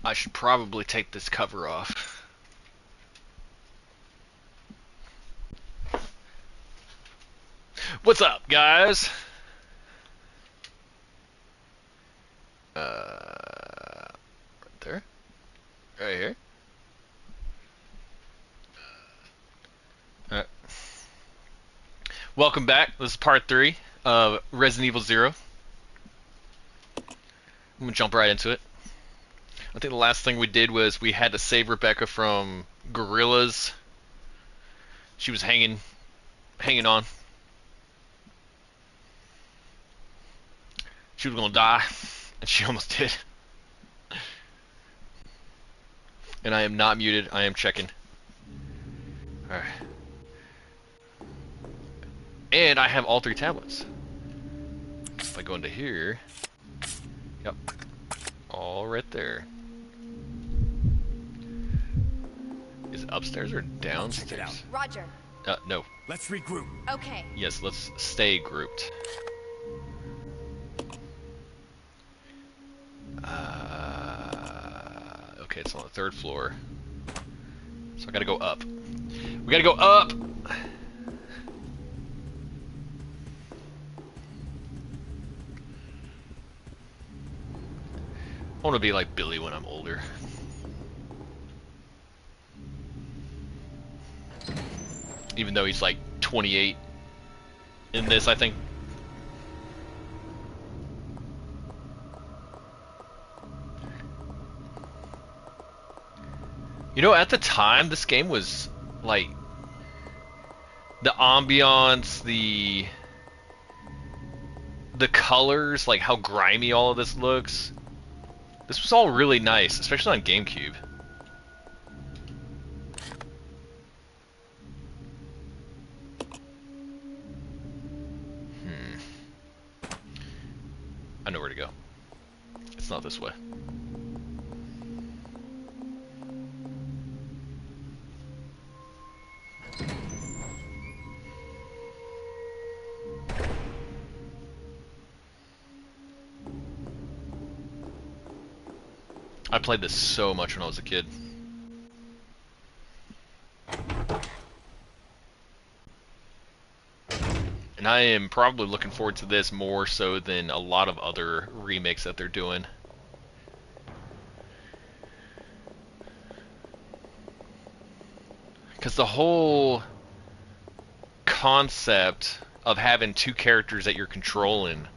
I should probably take this cover off. What's up, guys? Right there. Right here. Alright. Welcome back. This is part 3 of Resident Evil 0. I'm gonna jump right into it. I think the last thing we did was we had to save Rebecca from gorillas. She was hanging on. She was gonna die, and she almost did. And I am not muted. I am checking. Alright. And I have all 3 tablets. If I go into here, yep, all right there. Is it upstairs or downstairs? Check it out. Roger. No. Let's regroup. Okay. Yes, let's stay grouped. Okay, it's on the 3rd floor. So I gotta go up. We gotta go up! I wanna be like Billy when I'm older. Even though he's like 28 in this, I think. You know, at the time, this game was like the ambiance, the colors, like how grimy all of this looks. This was all really nice, especially on GameCube. I know where to go. It's not this way. I played this so much when I was a kid. And I am probably looking forward to this more so than a lot of other remakes that they're doing. Because the whole concept of having 2 characters that you're controlling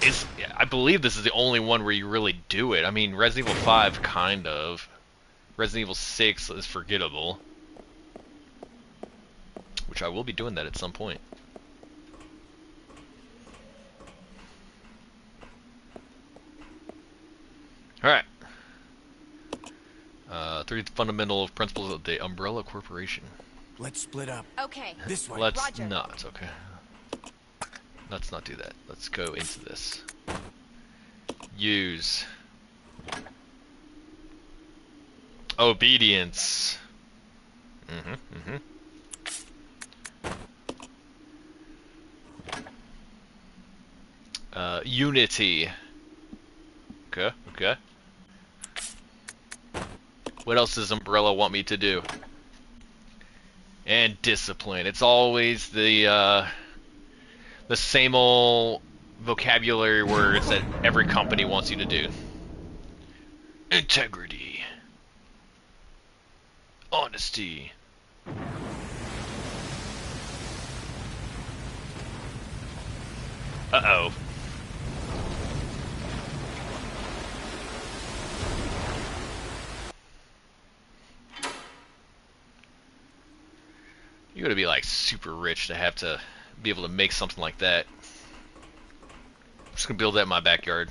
is, I believe this is the only one where you really do it. I mean, Resident Evil 5, kind of. Resident Evil 6 is forgettable. Which I will be doing that at some point. Alright. 3 fundamental principles of the Umbrella Corporation. Let's split up. Okay. This way. Let's Roger. not, okay. Let's not do that. Let's go into this. Use. Obedience. Unity. Okay, okay. What else does Umbrella want me to do? And discipline. It's always the same old vocabulary words that every company wants you to do. Integrity. Honesty. Uh-oh. You gotta be like super rich to have to be able to make something like that. I'm just gonna build that in my backyard.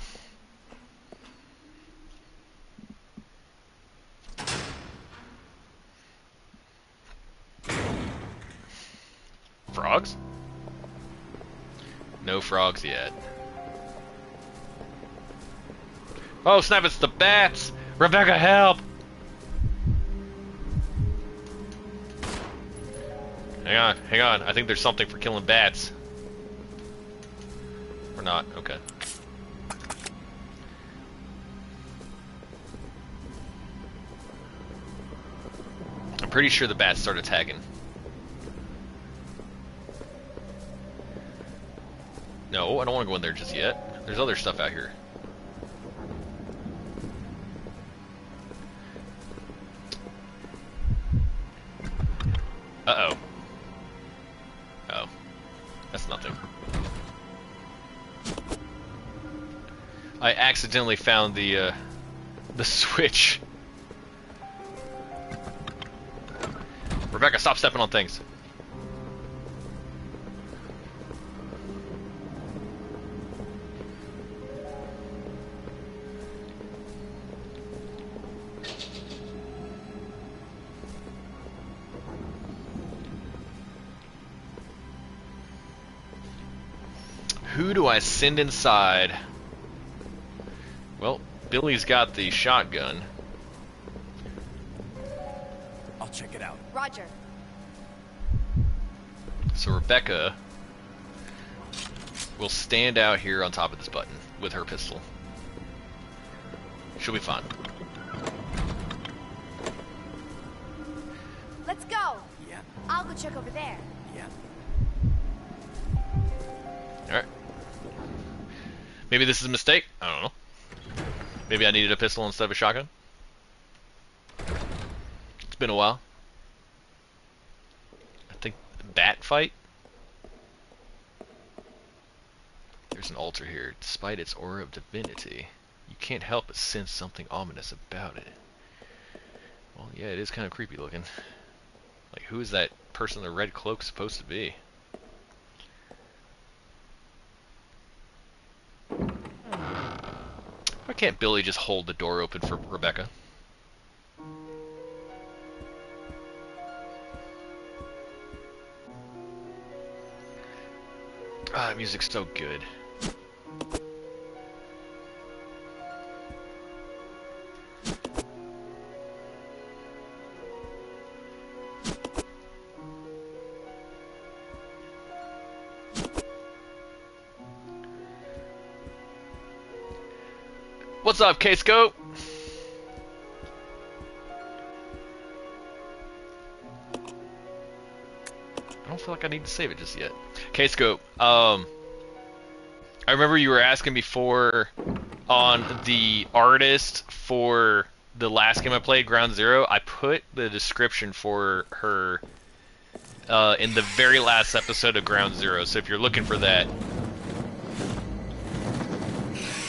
Frogs? No frogs yet. Oh snap, it's the bats! Rebecca, help! Hang on. I think there's something for killing bats. Or not, okay. I'm pretty sure the bats start attacking. No, I don't want to go in there just yet. There's other stuff out here. Uh-oh. Oh. That's nothing. I accidentally found the switch. Rebecca, stop stepping on things. Who do I send inside? Well, Billy's got the shotgun. I'll check it out. Roger. So Rebecca will stand out here on top of this button with her pistol. She'll be fine. Let's go. Yeah. I'll go check over there. Yeah. Alright. Maybe this is a mistake? I don't know. Maybe I needed a pistol instead of a shotgun? It's been a while. I think bat fight? There's an altar here. Despite its aura of divinity, you can't help but sense something ominous about it. Well, yeah, it is kind of creepy looking. Like, who is that person in the red cloak supposed to be? Why can't Billy just hold the door open for Rebecca? Ah, music's so good. What's up, K-Scope? I don't feel like I need to save it just yet. K-Scope, I remember you were asking before on the artist for the last game I played, Ground Zero. I put the description for her in the very last episode of Ground Zero, so if you're looking for that,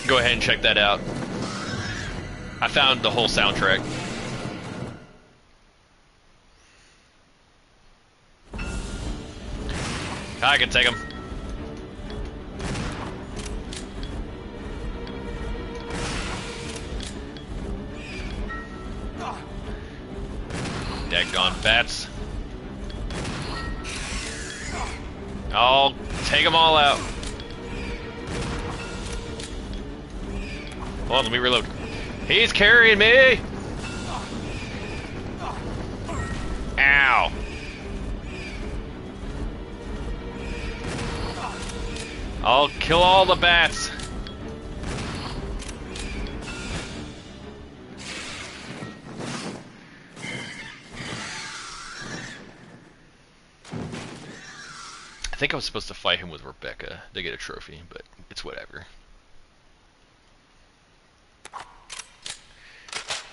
go ahead and check that out. I found the whole soundtrack. I can take him. Daggone bats. I'll take them all out. Hold on, let me reload. He's carrying me! Ow! I'll kill all the bats. I think I was supposed to fight him with Rebecca to get a trophy, but it's whatever.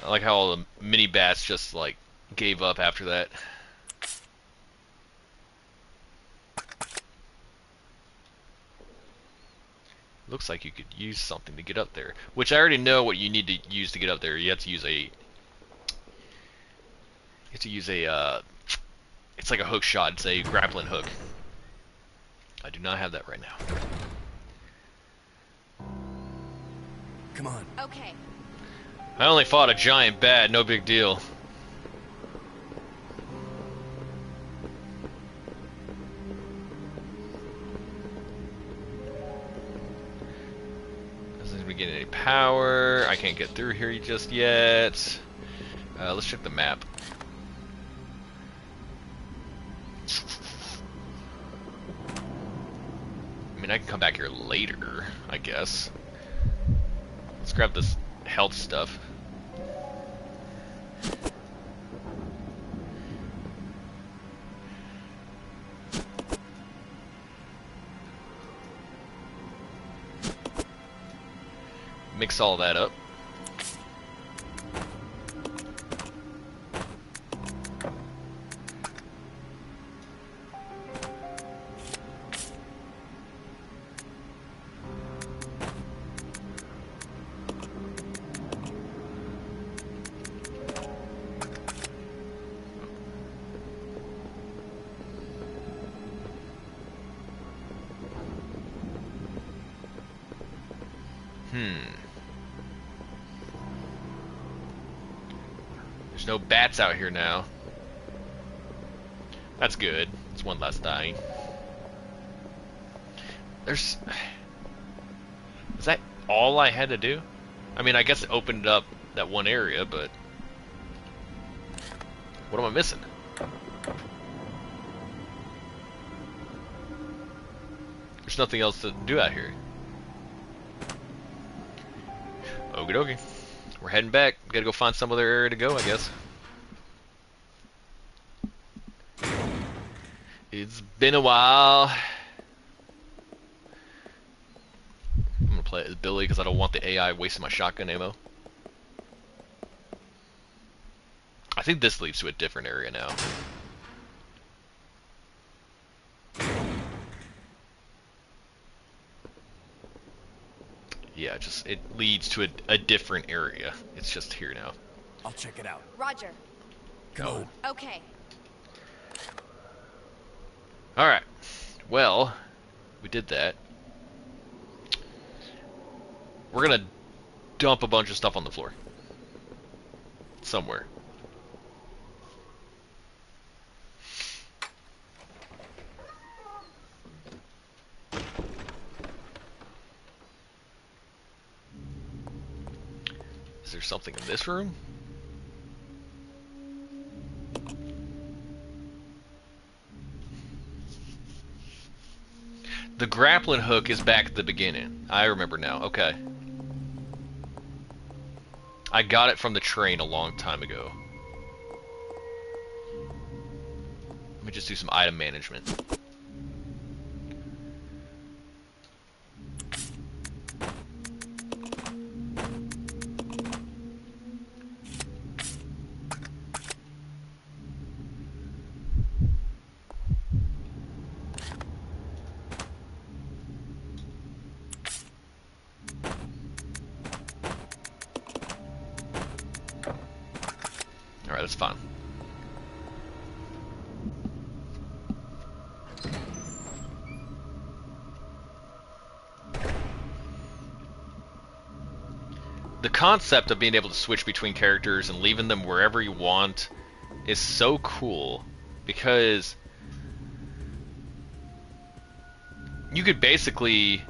I like how all the mini bats just like gave up after that. Looks like you could use something to get up there, which I already know what you need to use to get up there. You have to use a it's like a hook shot. It's a grappling hook. I do not have that right now. Come on. Okay. I only fought a giant bat, no big deal. Doesn't seem to be getting any power. I can't get through here just yet. Let's check the map. I mean, I can come back here later, I guess. Let's grab this health stuff. mix all that up. There's no bats out here now. That's good. It's one less dying. Is that all I had to do? I mean, I guess it opened up that one area, but what am I missing? There's nothing else to do out here. Okie dokie. We're heading back. Gotta go find some other area to go, I guess. It's been a while. I'm gonna play it as Billy because I don't want the AI wasting my shotgun ammo. I think this leads to a different area now. Yeah, it leads to a different area. It's just here now. I'll check it out. Roger. Come on. Okay. Alright. Well, we did that. We're gonna dump a bunch of stuff on the floor. Somewhere. Is there something in this room? The grappling hook is back at the beginning. I remember now. Okay. I got it from the train a long time ago. Let me just do some item management. Alright, that's fine. The concept of being able to switch between characters and leaving them wherever you want is so cool, because you could basically...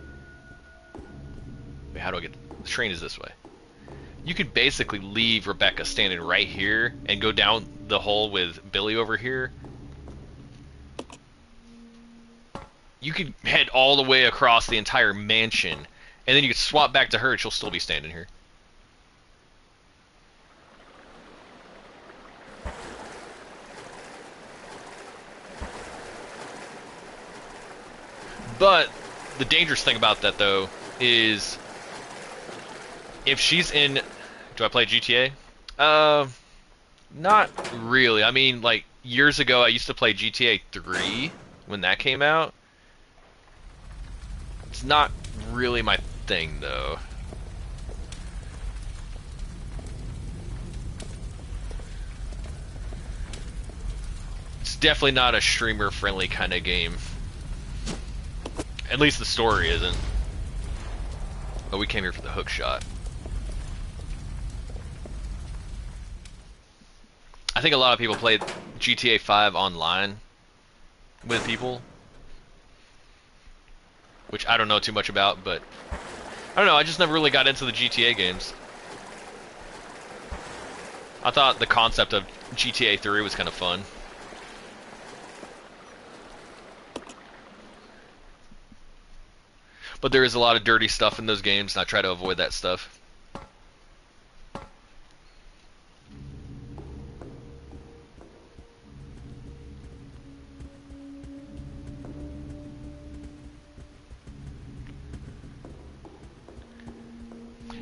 Wait, how do I get... The train is this way. You could basically leave Rebecca standing right here and go down the hole with Billy over here. You could head all the way across the entire mansion, and then you could swap back to her and she'll still be standing here. But the dangerous thing about that, though, is if she's in... Do I play GTA? Not really. I mean, like, years ago I used to play GTA 3 when that came out. It's not really my thing, though. It's definitely not a streamer-friendly kind of game. At least the story isn't. But we came here for the hook shot. I think a lot of people played GTA 5 online with people, which I don't know too much about, but I don't know, I just never really got into the GTA games. I thought the concept of GTA 3 was kind of fun. But there is a lot of dirty stuff in those games, and I try to avoid that stuff.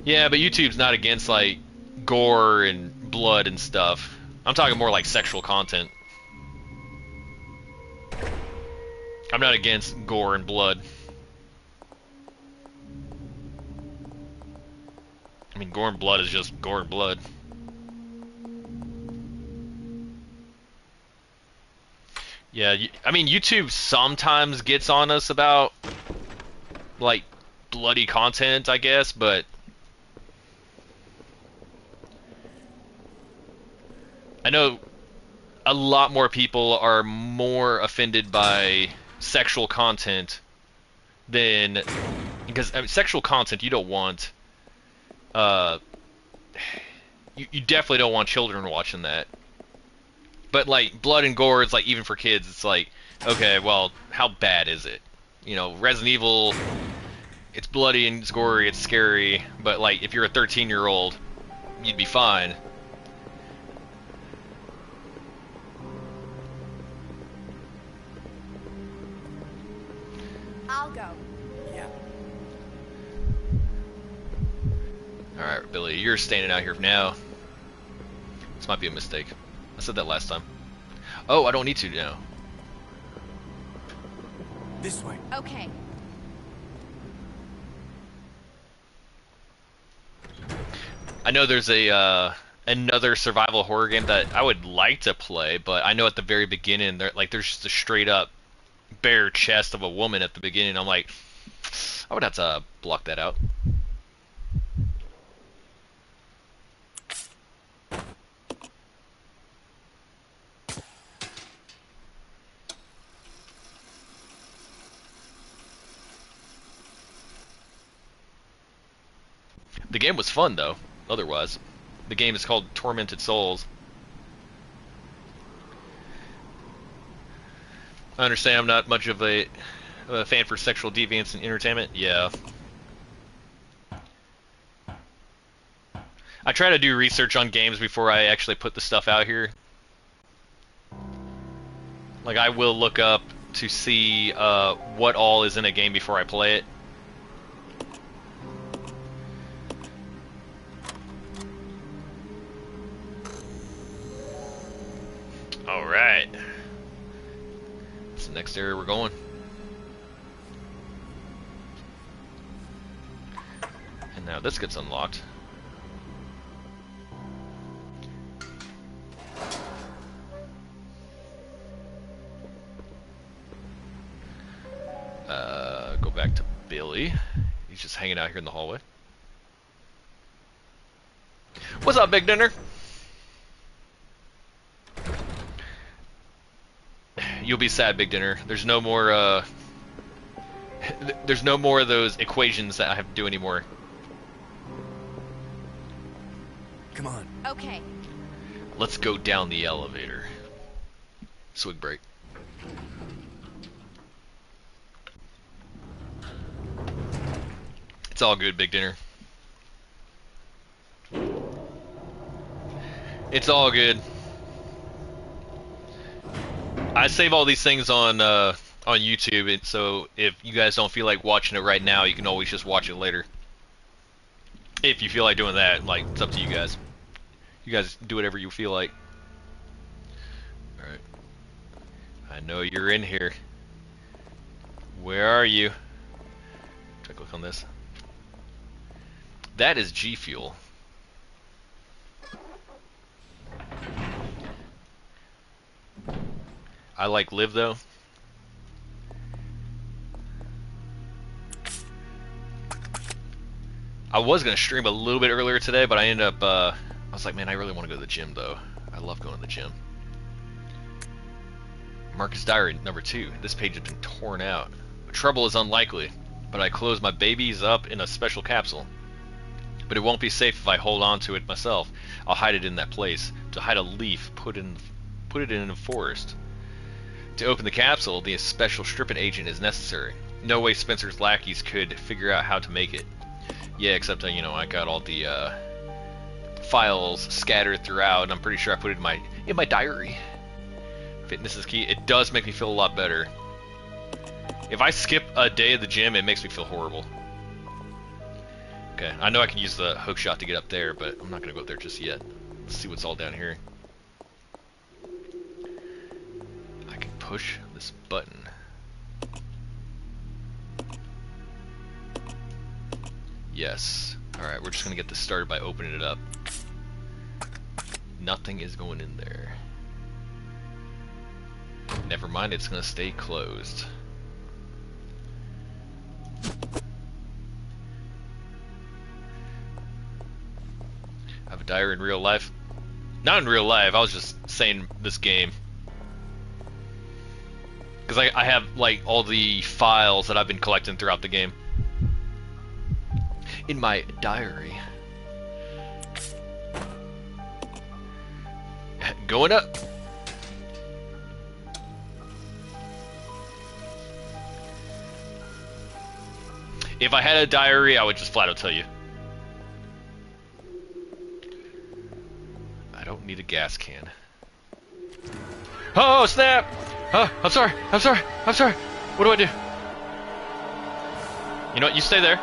Yeah, but YouTube's not against like gore and blood and stuff. I'm talking more like sexual content. I'm not against gore and blood. I mean, gore and blood is just gore and blood. Yeah, I mean, YouTube sometimes gets on us about, like, bloody content, I guess, but I know a lot more people are more offended by sexual content than, because I mean, sexual content you don't want, uh, you definitely don't want children watching that. But like blood and gore, it's like even for kids, it's like, okay, well, how bad is it? You know, Resident Evil, it's bloody and it's gory, it's scary, but like if you're a 13-year-old, you'd be fine. I'll go. Yeah. Alright, Billy, you're standing out here now. This might be a mistake. I said that last time. Oh, I don't need to now. This way. Okay. I know there's a another survival horror game that I would like to play, but I know at the very beginning there's just a straight up bare chest of a woman at the beginning. I'm like, I would have to block that out. The game was fun though. Otherwise, the game is called Tormented Souls. I understand I'm not much of a fan for sexual deviance and entertainment. Yeah. I try to do research on games before I actually put the stuff out here. Like I will look up to see what all is in a game before I play it. Alright. That's the next area we're going. And now this gets unlocked. Go back to Billy. He's just hanging out here in the hallway. What's up, Big Dinner? You'll be sad, Big Dinner. There's no more, there's no more of those equations that I have to do anymore. Come on. Okay. Let's go down the elevator. Swig break. It's all good, Big Dinner. It's all good. I save all these things on YouTube, and so if you guys don't feel like watching it right now, you can always just watch it later. If you feel like doing that, like, it's up to you guys. You guys do whatever you feel like. Alright. I know you're in here. Where are you? Try to click on this. That is G Fuel. I like Live though. I was gonna stream a little bit earlier today, but I ended up I was like, man, I really want to go to the gym though. I love going to the gym. Marcus Diary number 2. This page has been torn out. Trouble is unlikely, but I close my babies up in a special capsule. But it won't be safe if I hold on to it myself. I'll hide it in that place. To hide a leaf, put it in a forest. To open the capsule, the special stripping agent is necessary. No way Spencer's lackeys could figure out how to make it. Yeah, except you know, I got all the files scattered throughout, and I'm pretty sure I put it in my diary. Fitness is key. It does make me feel a lot better. If I skip a day at the gym, it makes me feel horrible. Okay, I know I can use the hook shot to get up there, but I'm not gonna go up there just yet. Let's see what's all down here. I can push this button. Yes. Alright, we're just gonna get this started by opening it up. Nothing is going in there. Never mind, it's gonna stay closed. I have a diary in real life. Not in real life, I was just saying this game. Because I have, like, all the files that I've been collecting throughout the game. In my diary. Going up. If I had a diary, I would just flat out tell you. I don't need a gas can. Oh, snap! Oh, I'm sorry. What do I do? You know what? You stay there.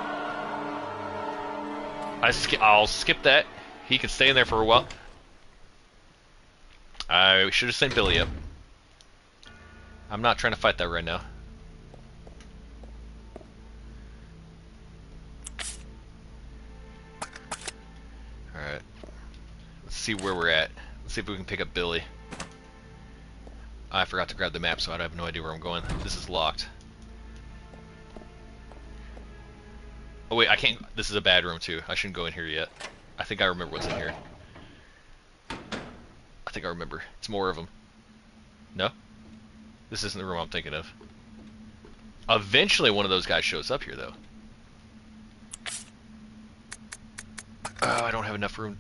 I'll skip that. He can stay in there for a while. I should have sent Billy up. I'm not trying to fight that right now. Alright. Let's see where we're at. Let's see if we can pick up Billy. I forgot to grab the map, so I have no idea where I'm going. This is locked. Oh wait, I can't. This is a bad room too. I shouldn't go in here yet. I think I remember what's in here. I think I remember. It's more of them. No? This isn't the room I'm thinking of. Eventually one of those guys shows up here though. Oh, I don't have enough room.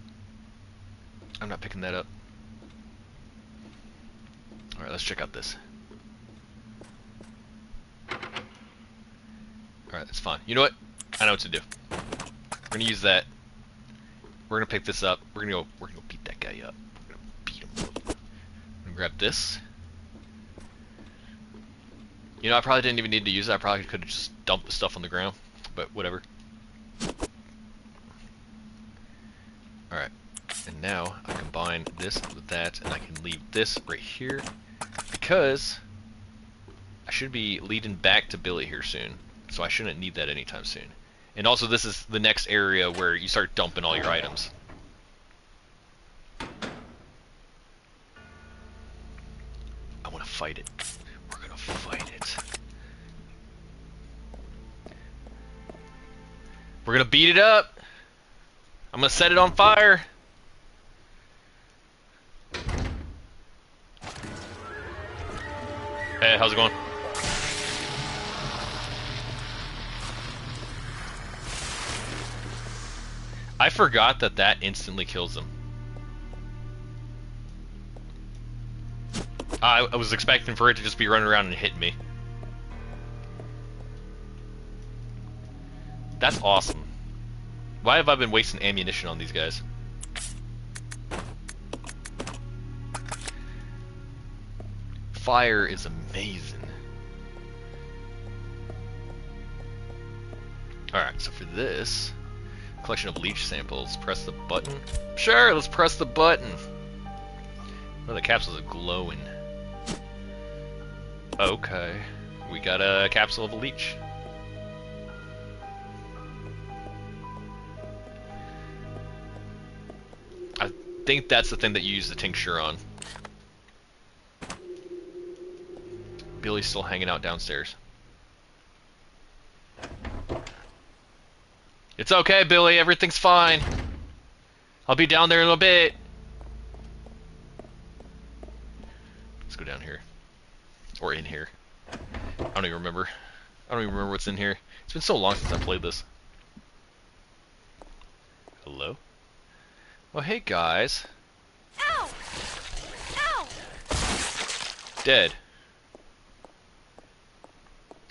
I'm not picking that up. Alright, let's check out this. Alright, that's fine. You know what? I know what to do. We're gonna use that. We're gonna pick this up. We're gonna go beat that guy up. We're gonna beat him up. I'm gonna grab this. You know, I probably didn't even need to use it. I probably could have just dumped the stuff on the ground, but whatever. Alright. And now I combine this with that, and I can leave this right here because I should be leading back to Billy here soon, so I shouldn't need that anytime soon. And also, this is the next area where you start dumping all your items. I want to fight it. We're gonna fight it. We're gonna beat it up. I'm gonna set it on fire. Hey, how's it going? I forgot that instantly kills them. I was expecting for it to just be running around and hitting me. That's awesome. Why have I been wasting ammunition on these guys? Fire is amazing. Alright, so for this collection of leech samples, press the button. Sure, let's press the button. Oh, the capsules are glowing. Okay, we got a capsule of a leech. I think that's the thing that you use the tincture on. Billy's still hanging out downstairs. It's okay, Billy. Everything's fine. I'll be down there in a bit. Let's go down here. Or in here. I don't even remember. I don't even remember what's in here. It's been so long since I played this. Hello? Well, hey, guys. Ow! Ow! Dead.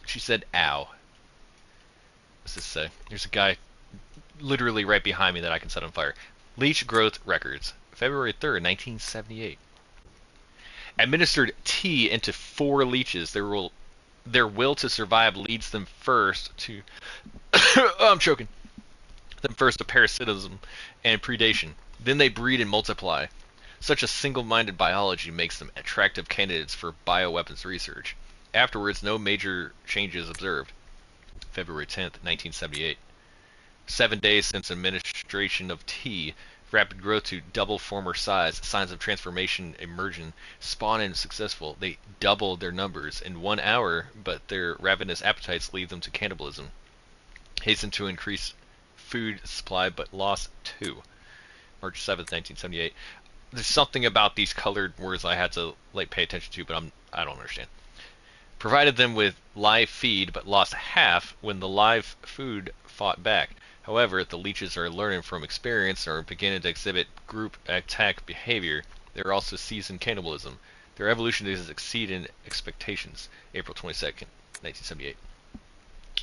She said, ow. What's this say? There's a guy literally right behind me that I can set on fire. Leech growth records. February 3rd, 1978. Administered tea into 4 leeches. Their will to survive leads them first to... I'm choking. them first to parasitism and predation. Then they breed and multiply. Such a single-minded biology makes them attractive candidates for bioweapons research. Afterwards, no major changes observed. February 10th, 1978. 7 days since administration of T. Rapid growth to double former size. Signs of transformation emerging. Spawn and successful. They doubled their numbers in 1 hour, but their ravenous appetites lead them to cannibalism. Hasten to increase food supply, but lost 2. March 7th, 1978. There's something about these colored words I had to pay attention to, but I don't understand. Provided them with live feed, but lost half when the live food fought back. However, the leeches are learning from experience and are beginning to exhibit group attack behavior. They are also seasoned cannibalism. Their evolution is exceeding expectations. April 22nd, 1978.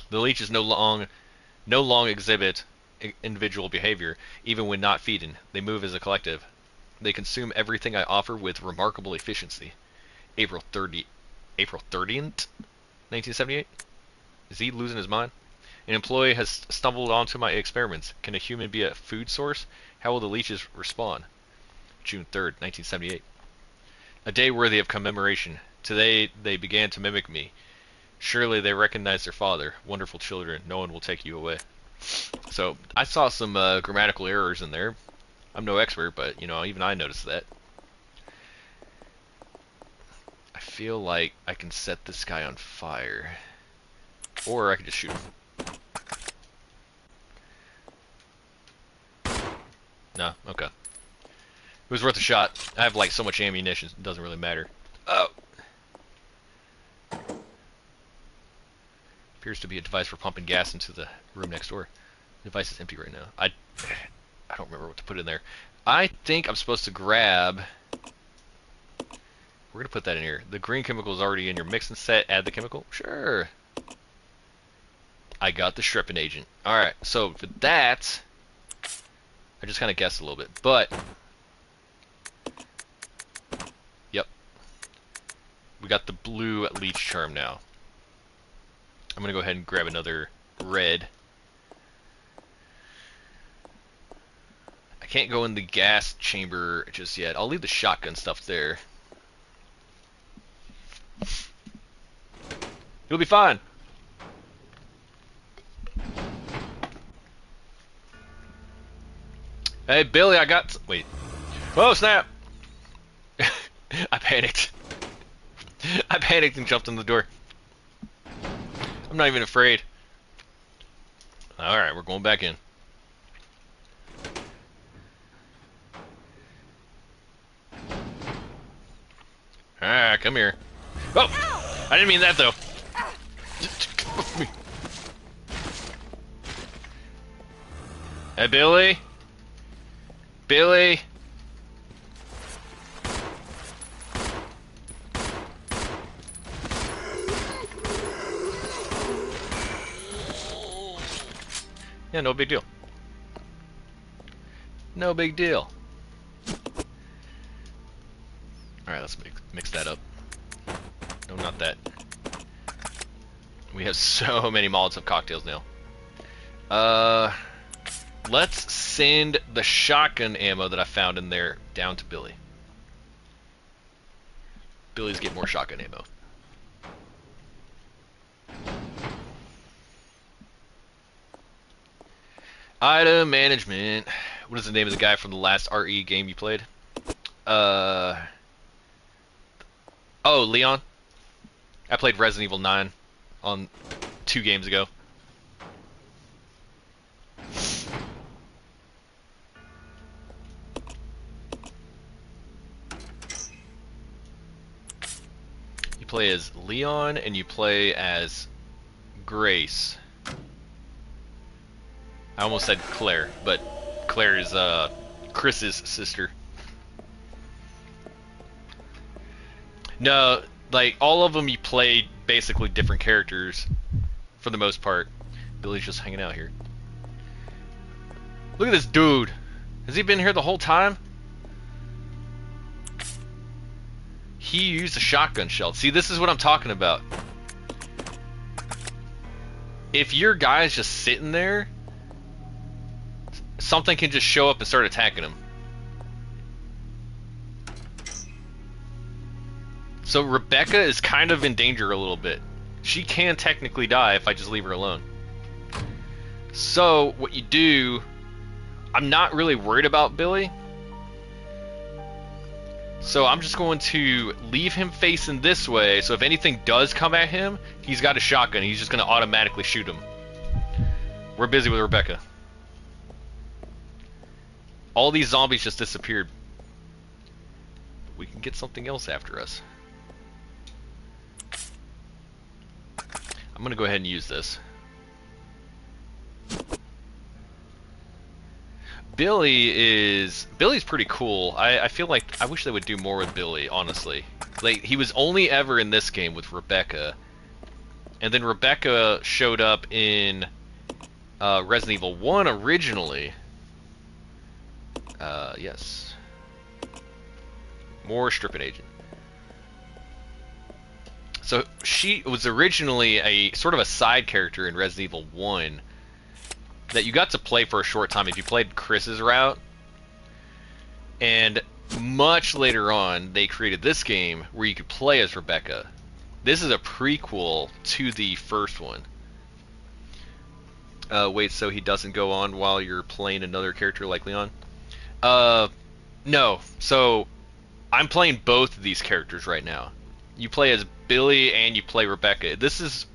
The leeches no long exhibit individual behavior, even when not feeding. They move as a collective. They consume everything I offer with remarkable efficiency. April 30th, 1978? Is he losing his mind? An employee has stumbled onto my experiments. Can a human be a food source? How will the leeches respond? June 3rd, 1978. A day worthy of commemoration. Today they began to mimic me. Surely they recognize their father. Wonderful children. No one will take you away. So, I saw some grammatical errors in there. I'm no expert, but, even I noticed that. I feel like I can set this guy on fire. Or I could just shoot him. No? Okay. It was worth a shot. I have, so much ammunition, it doesn't really matter. Oh! Appears to be a device for pumping gas into the room next door. The device is empty right now. I don't remember what to put in there. I think I'm supposed to grab... We're going to put that in here. The green chemical is already in your mixing set. Add the chemical? Sure. I got the Stripping agent. Alright, so for that... I just kind of guessed a little bit, but... Yep. We got the blue leech charm now. I'm going to go ahead and grab another red. I can't go in the gas chamber just yet. I'll leave the shotgun stuff there. It'll be fine. Hey, Billy, I got... Wait. Oh, snap! I panicked. I panicked and jumped in the door. I'm not even afraid. Alright, we're going back in. Alright, come here. Oh! I didn't mean that, though. Hey, Billy? Billy? Yeah, no big deal. No big deal. Alright, let's mix that up. No, not that. We have so many Molotov cocktails now. Let's send the shotgun ammo that I found in there down to Billy. Billy's get more shotgun ammo. Item management. What is the name of the guy from the last RE game you played? Oh, Leon. I played Resident Evil 9 on 2 games ago. You play as Leon and you play as Grace. I almost said Claire, but Claire is Chris's sister. No, like all of them you played basically different characters for the most part. Billy's just hanging out here. Look at this dude. Has he been here the whole time? He used a shotgun shell. See, this is what I'm talking about. If your guy's just sitting there, something can just show up and start attacking him. So Rebecca is kind of in danger a little bit. She can technically die if I just leave her alone. So what you do, I'm not really worried about Billy. So I'm just going to leave him facing this way, so if anything does come at him, he's got a shotgun. He's just going to automatically shoot him. We're busy with Rebecca. All these zombies just disappeared. We can get something else after us. I'm going to go ahead and use this. Billy's pretty cool. I feel like I wish they would do more with Billy, honestly. Like, he was only ever in this game with Rebecca. And then Rebecca showed up in Resident Evil 1 originally. Yes. More stripping agent. So she was originally a sort of a side character in Resident Evil 1 that you got to play for a short time if you played Chris's route. And much later on, they created this game where you could play as Rebecca. This is a prequel to the first one. Wait, so he doesn't go on while you're playing another character like Leon? No. So I'm playing both of these characters right now. You play as Billy and you play Rebecca. This is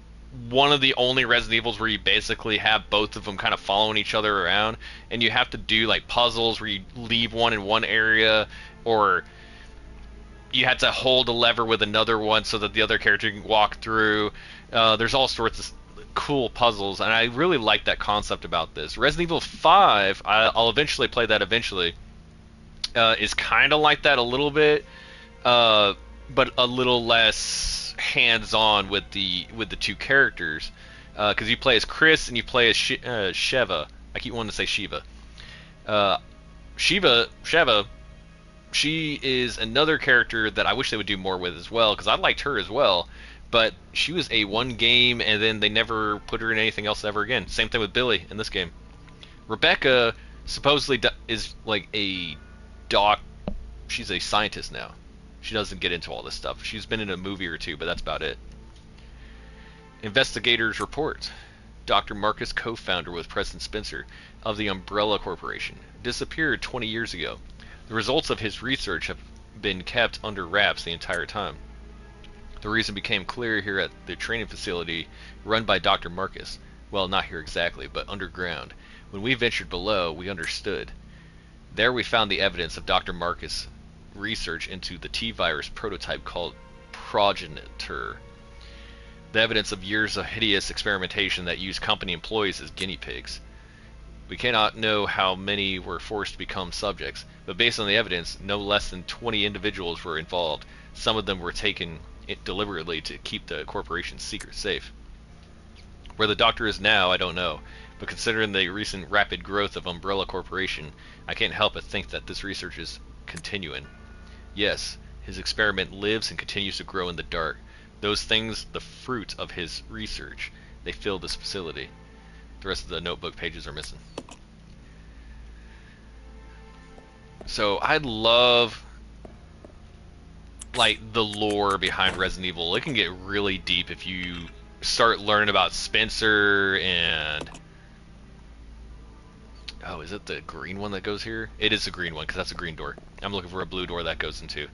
one of the only Resident Evils where you basically have both of them kind of following each other around, and you have to do like puzzles where you leave one in one area, or you had to hold a lever with another one so that the other character can walk through. There's all sorts of cool puzzles, and I really like that concept about this. Resident Evil 5, I'll eventually play that eventually, is kind of like that a little bit, but a little less hands-on with the two characters, because you play as Chris and you play as Sheva. I keep wanting to say Shiva. Sheva, she is another character that I wish they would do more with as well, because I liked her as well, but she was a one game and then they never put her in anything else ever again. Same thing with Billy in this game. Rebecca supposedly is like a she's a scientist now. She doesn't get into all this stuff. She's been in a movie or two, but that's about it. Investigators report. Dr. Marcus, co-founder with President Spencer of the Umbrella Corporation, disappeared 20 years ago. The results of his research have been kept under wraps the entire time. The reason became clear here at the training facility run by Dr. Marcus. Well, not here exactly, but underground. When we ventured below, we understood. There we found the evidence of Dr. Marcus' research into the T-virus prototype called Progenitor. The evidence of years of hideous experimentation that used company employees as guinea pigs. We cannot know how many were forced to become subjects, but based on the evidence, no less than 20 individuals were involved. Some of them were taken deliberately to keep the corporation's secret safe. Where the doctor is now, I don't know, but considering the recent rapid growth of Umbrella Corporation, I can't help but think that this research is continuing. Yes, his experiment lives and continues to grow in the dark. Those things, the fruit of his research, they fill this facility. The rest of the notebook pages are missing. So I love like the lore behind Resident Evil. It can get really deep if you start learning about Spencer and oh, is it the green one that goes here? It is the green one, because that's a green door. I'm looking for a blue door that goes into.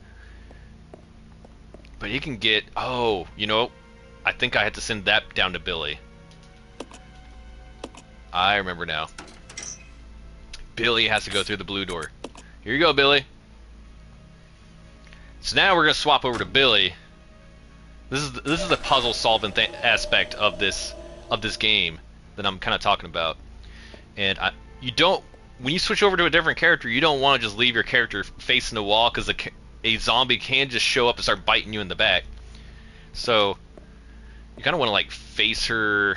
But you can get... Oh, you know, I think I had to send that down to Billy. I remember now. Billy has to go through the blue door. Here you go, Billy. So now we're going to swap over to Billy. This is the puzzle solving aspect of this game that I'm kind of talking about. And you don't, when you switch over to a different character, you don't want to just leave your character facing the wall, because a zombie can just show up and start biting you in the back. So you kind of want to like face her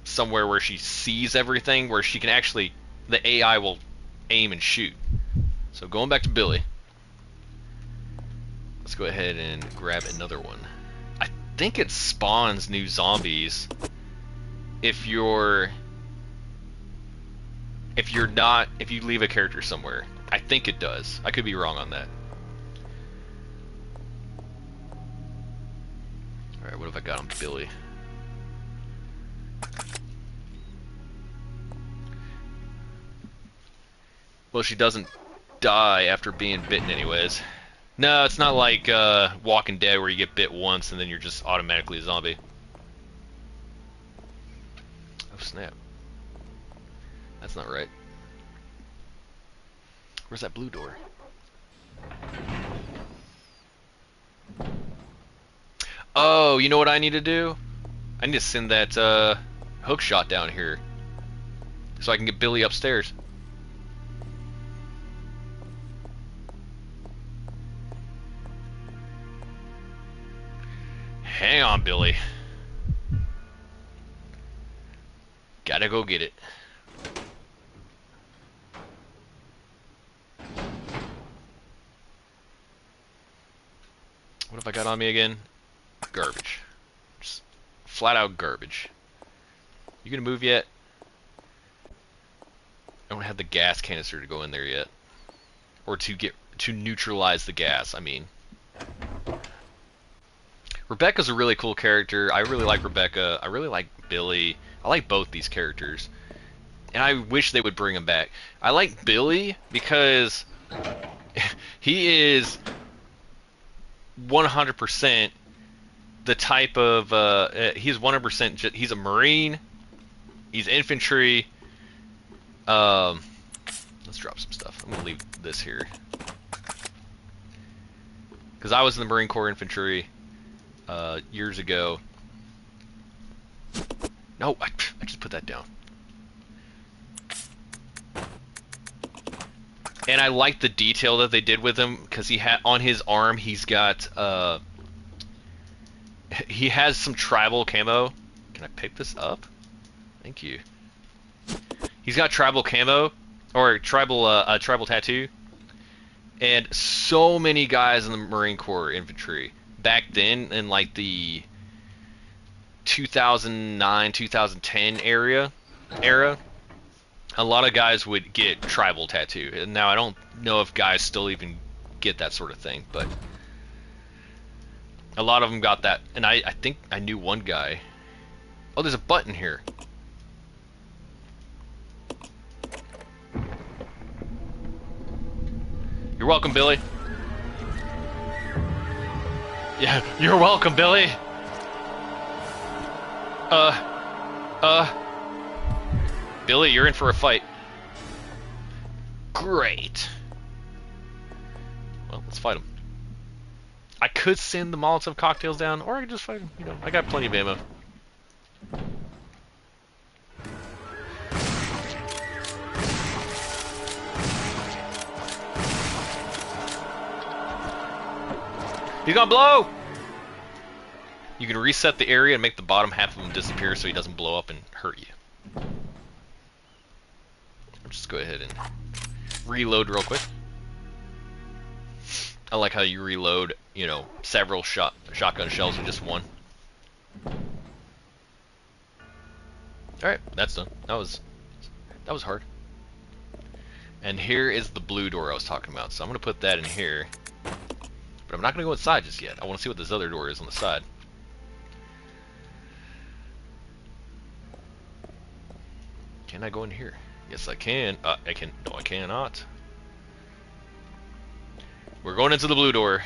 somewhere where she sees everything, where she can actually, the AI will aim and shoot. So going back to Billy, let's go ahead and grab another one. I think it spawns new zombies if you're if you leave a character somewhere. I think it does. I could be wrong on that. Alright, what have I got on Billy? Well, she doesn't die after being bitten anyways. No, it's not like Walking Dead where you get bit once and then you're just automatically a zombie. Oh snap. That's not right. Where's that blue door? Oh, you know what I need to do? I need to send that hook shot down here so I can get Billy upstairs. Hang on, Billy. Gotta go get it. What have I got on me again? Garbage. Just flat out garbage. You gonna move yet? I don't have the gas canister to go in there yet. Or to neutralize the gas, I mean. Rebecca's a really cool character. I really like Rebecca. I really like Billy. I like both these characters. And I wish they would bring them back. I like Billy because he is 100% the type of he's 100% he's a Marine, he's infantry. Let's drop some stuff. I'm gonna leave this here because I was in the Marine Corps infantry years ago. No, I just put that down. And I like the detail that they did with him because he had on his arm he's got he has some tribal camo. Can I pick this up? Thank you. He's got tribal camo or tribal tattoo. And so many guys in the Marine Corps infantry back then in like the 2009, 2010 era, a lot of guys would get tribal tattoo. And now I don't know if guys still even get that sort of thing, but a lot of them got that. And I think I knew one guy. Oh, there's a button here. You're welcome, Billy. Yeah, you're welcome, Billy. Billy, you're in for a fight. Great. Well, let's fight him. I could send the Molotov cocktails down, or I could just fight him. You know, I got plenty of ammo. He's gonna blow! You can reset the area and make the bottom half of him disappear so he doesn't blow up and hurt you. I'll just go ahead and reload real quick. I like how you reload, you know, several shotgun shells with just one. Alright, that's done. That was hard. And here is the blue door I was talking about. So I'm gonna put that in here. But I'm not gonna go inside just yet. I wanna see what this other door is on the side. Can I go in here? Yes, I can. I can. No, I cannot. We're going into the blue door.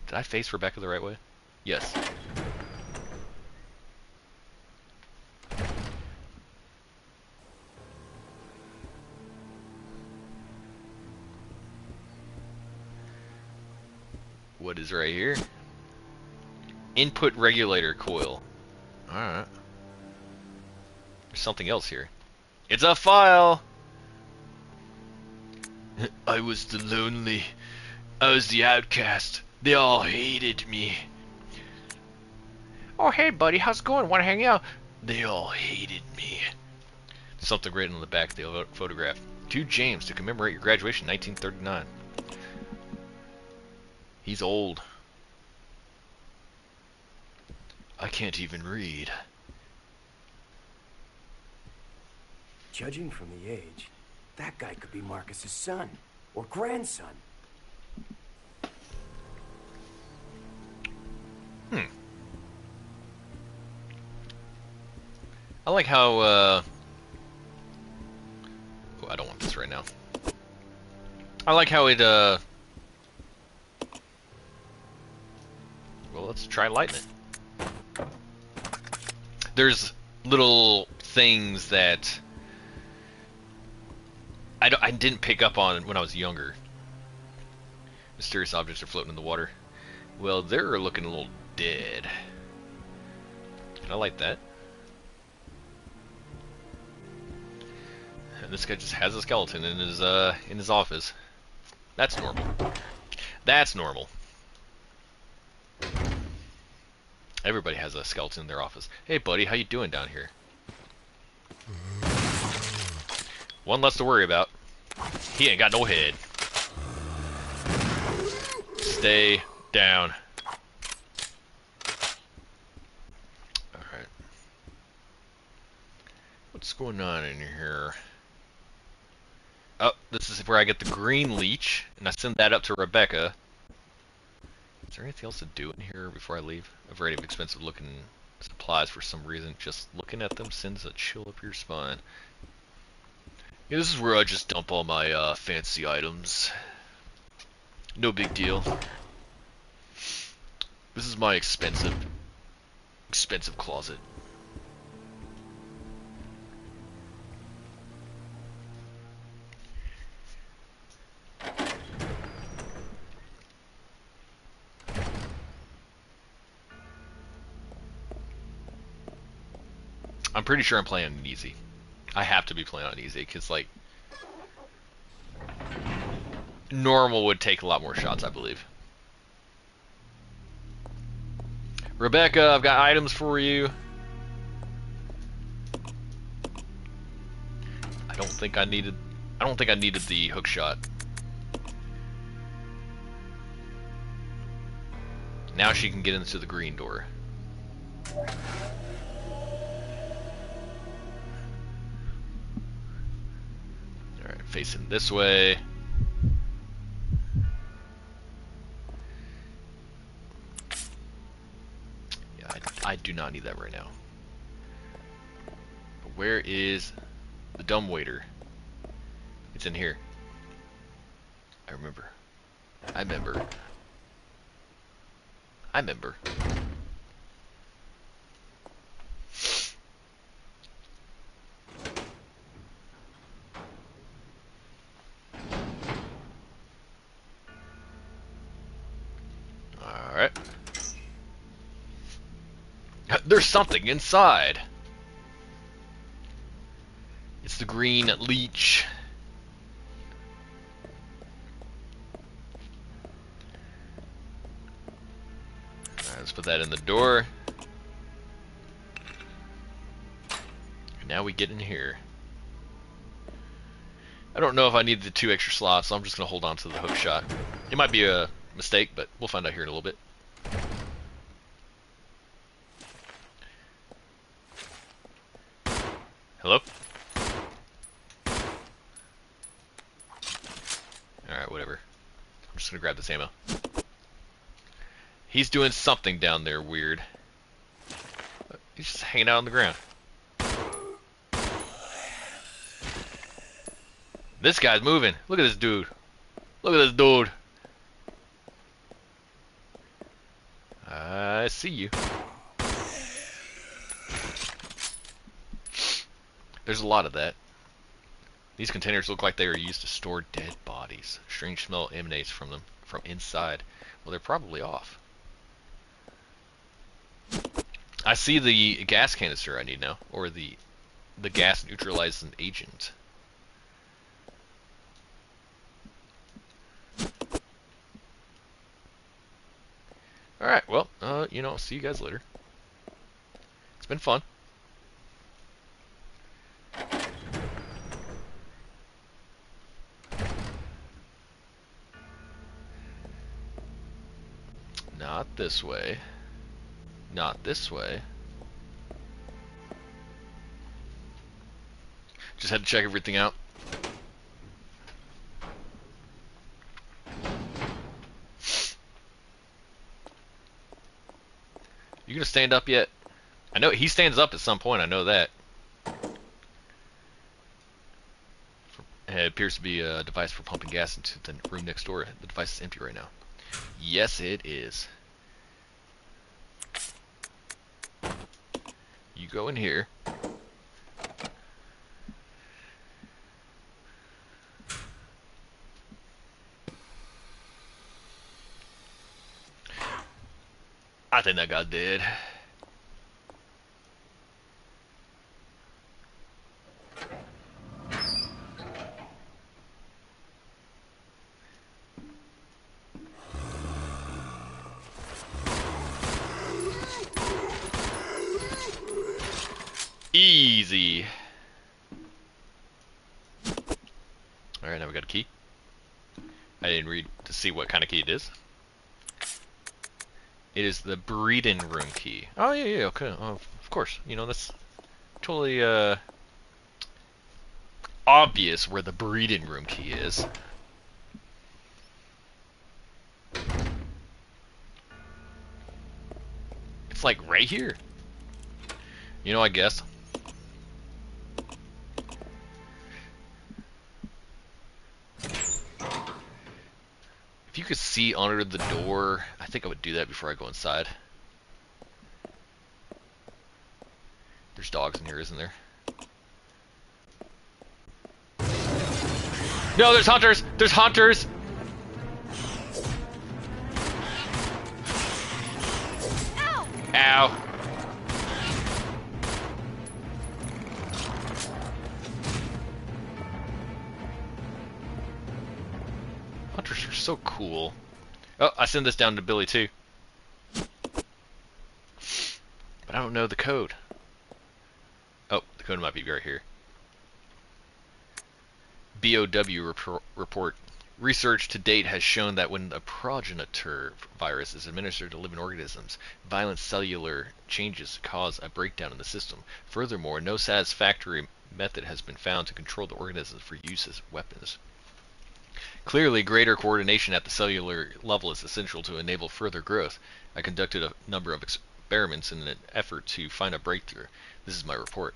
Did I face Rebecca the right way? Yes. What is right here? Input regulator coil. Alright. There's something else here. It's a file! I was the lonely. I was the outcast. They all hated me. Oh, hey, buddy. How's it going? Want to hang out? They all hated me. There's something written on the back of the photograph. To James to commemorate your graduation, 1939. He's old. I can't even read. Judging from the age, that guy could be Marcus's son or grandson. I like how, oh, I don't want this right now. I like how it, well, let's try lighting it. There's little things that I didn't pick up on when I was younger. Mysterious objects are floating in the water. Well, they're looking a little dead. Can I light that? And this guy just has a skeleton in his office. That's normal. That's normal. Everybody has a skeleton in their office. Hey, buddy, how you doing down here? One less to worry about. He ain't got no head. Stay down. Alright. What's going on in here? Oh, this is where I get the green leech, and I send that up to Rebecca. Is there anything else to do in here before I leave? A variety of expensive looking supplies for some reason. Just looking at them sends a chill up your spine. Yeah, this is where I just dump all my fancy items. No big deal. This is my expensive closet. I'm pretty sure I'm playing on easy. I have to be playing on easy, because, like, normal would take a lot more shots, I believe. Rebecca, I've got items for you. I don't think I needed the hook shot. Now she can get into the green door. Alright, facing this way. Yeah, I do not need that right now. But where is the dumbwaiter? It's in here. I remember. I remember. Alright. There's something inside. It's the green leech. Alright, let's put that in the door. And now we get in here. I don't know if I need the 2 extra slots, so I'm just going to hold on to the hook shot. It might be a mistake, but we'll find out here in a little bit. Hello? Alright, whatever. I'm just going to grab this ammo. He's doing something down there weird. He's just hanging out on the ground. This guy's moving. Look at this dude. Look at this dude. I see you. There's a lot of that. These containers look like they are used to store dead bodies. Strange smell emanates from them from inside. Well, they're probably off. I see the gas canister I need now, or the gas neutralizing agent. Alright, well, you know, I'll see you guys later. It's been fun. Not this way. Not this way. Just had to check everything out. You gonna stand up yet? I know he stands up at some point, I know that. It appears to be a device for pumping gas into the room next door. The device is empty right now. Yes, it is. You go in here. I think that guy did. Easy. Alright, now we got a key. I didn't read to see what kind of key it is. It is the breeding room key. Oh, yeah, okay. Oh, of course. You know, that's totally obvious where the breeding room key is. It's like right here. You know, I guess. If you could see under the door, I think I would do that before I go inside. There's dogs in here, isn't there? No, there's hunters! There's hunters! Ow! Ow. Hunters are so cool. Oh, I send this down to Billy too. But I don't know the code. Oh, the code might be right here. BOW report. Research to date has shown that when a progenitor virus is administered to living organisms, violent cellular changes cause a breakdown in the system. Furthermore, no satisfactory method has been found to control the organisms for use as weapons. Clearly, greater coordination at the cellular level is essential to enable further growth. I conducted a number of experiments in an effort to find a breakthrough. This is my report.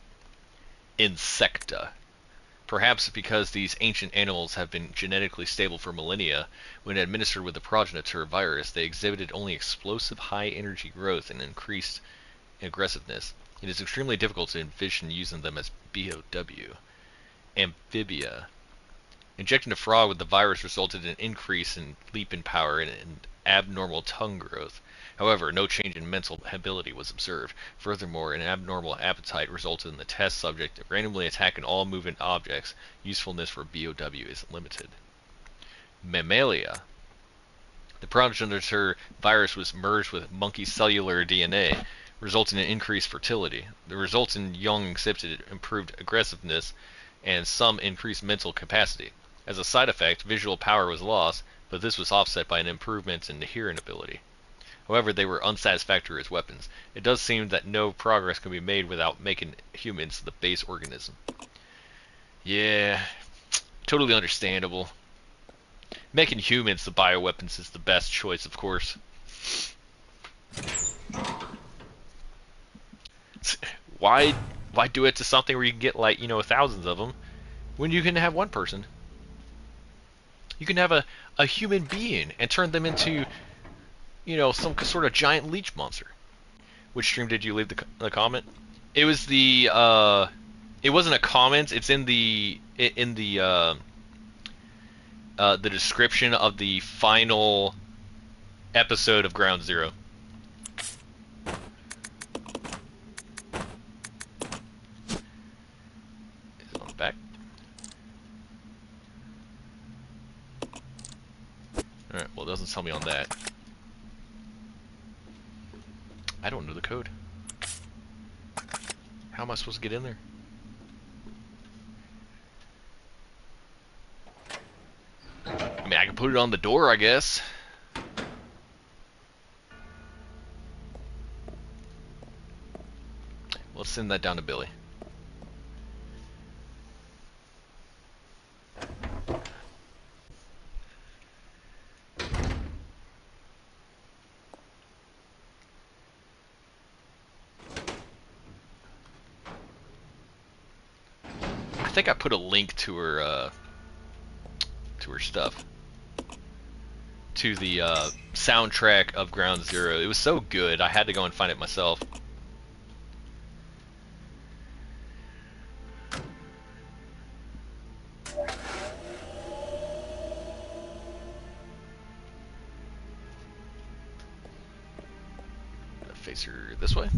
Insecta. Perhaps because these ancient animals have been genetically stable for millennia, when administered with the progenitor virus, they exhibited only explosive high-energy growth and increased aggressiveness. It is extremely difficult to envision using them as BOW. Amphibia. Injecting a frog with the virus resulted in an increase in leap in power and abnormal tongue growth. However, no change in mental ability was observed. Furthermore, an abnormal appetite resulted in the test subject randomly attacking all moving objects. Usefulness for BOW is limited. Mammalia. The progenitor virus was merged with monkey cellular DNA, resulting in increased fertility. The resulting young exhibited improved aggressiveness and some increased mental capacity. As a side effect, visual power was lost, but this was offset by an improvement in the hearing ability. However, they were unsatisfactory as weapons. It does seem that no progress can be made without making humans the base organism. Yeah, totally understandable. Making humans the bioweapons is the best choice, of course. Why do it to something where you can get, like, you know, thousands of them when you can have one person? You can have a human being and turn them into, you know, some sort of giant leech monster. Which stream did you leave the comment? It was the it wasn't a comment. It's in the description of the final episode of Ground Zero. Is it on the back? Alright, well, it doesn't tell me on that. I don't know the code. How am I supposed to get in there? I mean, I can put it on the door, I guess. Let's send that down to Billy. I think I put a link to her stuff, to the soundtrack of Ground Zero. It was so good, I had to go and find it myself. Face her this way.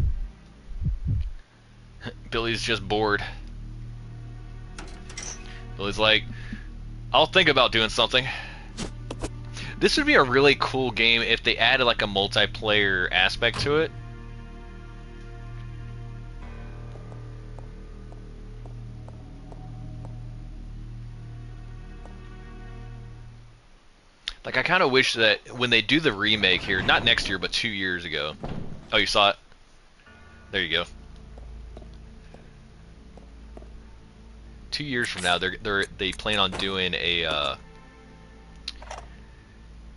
Billy's just bored. Billy's like, I'll think about doing something. This would be a really cool game if they added like a multiplayer aspect to it. Like, I kind of wish that when they do the remake here, not next year, but 2 years ago. Oh, you saw it? There you go. 2 years from now, they plan on doing a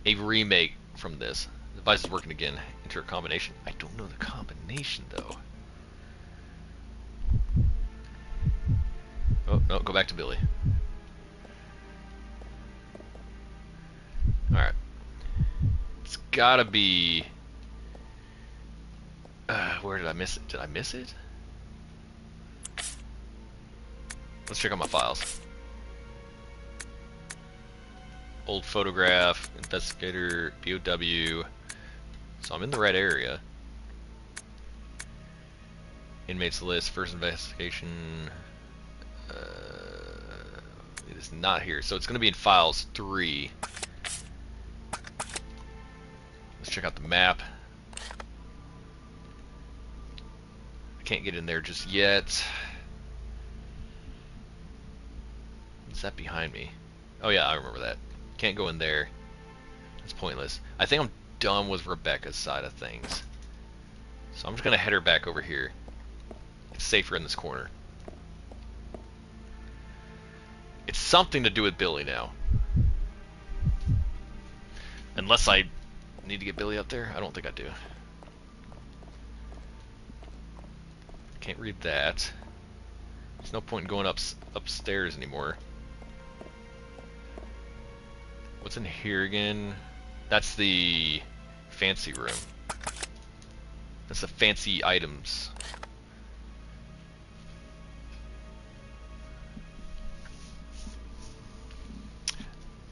remake from this. The device is working again. Enter a combination. I don't know the combination though. Oh no, go back to Billy. All right. It's gotta be. Where did I miss it? Did I miss it? Let's check out my files. Old photograph, investigator, BOW. So I'm in the right area. Inmates list, first investigation. It is not here, so it's going to be in files 3. Let's check out the map. I can't get in there just yet. What's that behind me? Oh yeah, I remember that. Can't go in there. It's pointless. I think I'm done with Rebecca's side of things. So I'm just going to head her back over here. It's safer in this corner. It's something to do with Billy now. Unless I need to get Billy up there. I don't think I do. Can't read that. There's no point in going upstairs anymore. What's in here again? That's the fancy room. That's the fancy items.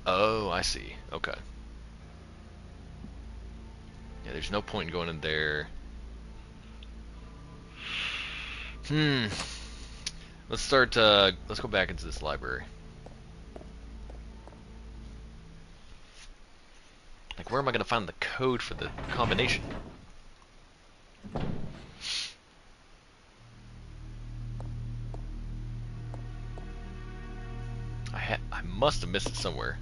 Oh, I see. Okay. Yeah, there's no point in going in there. Let's start, let's go back into this library. Like, where am I going to find the code for the combination? I must have missed it somewhere.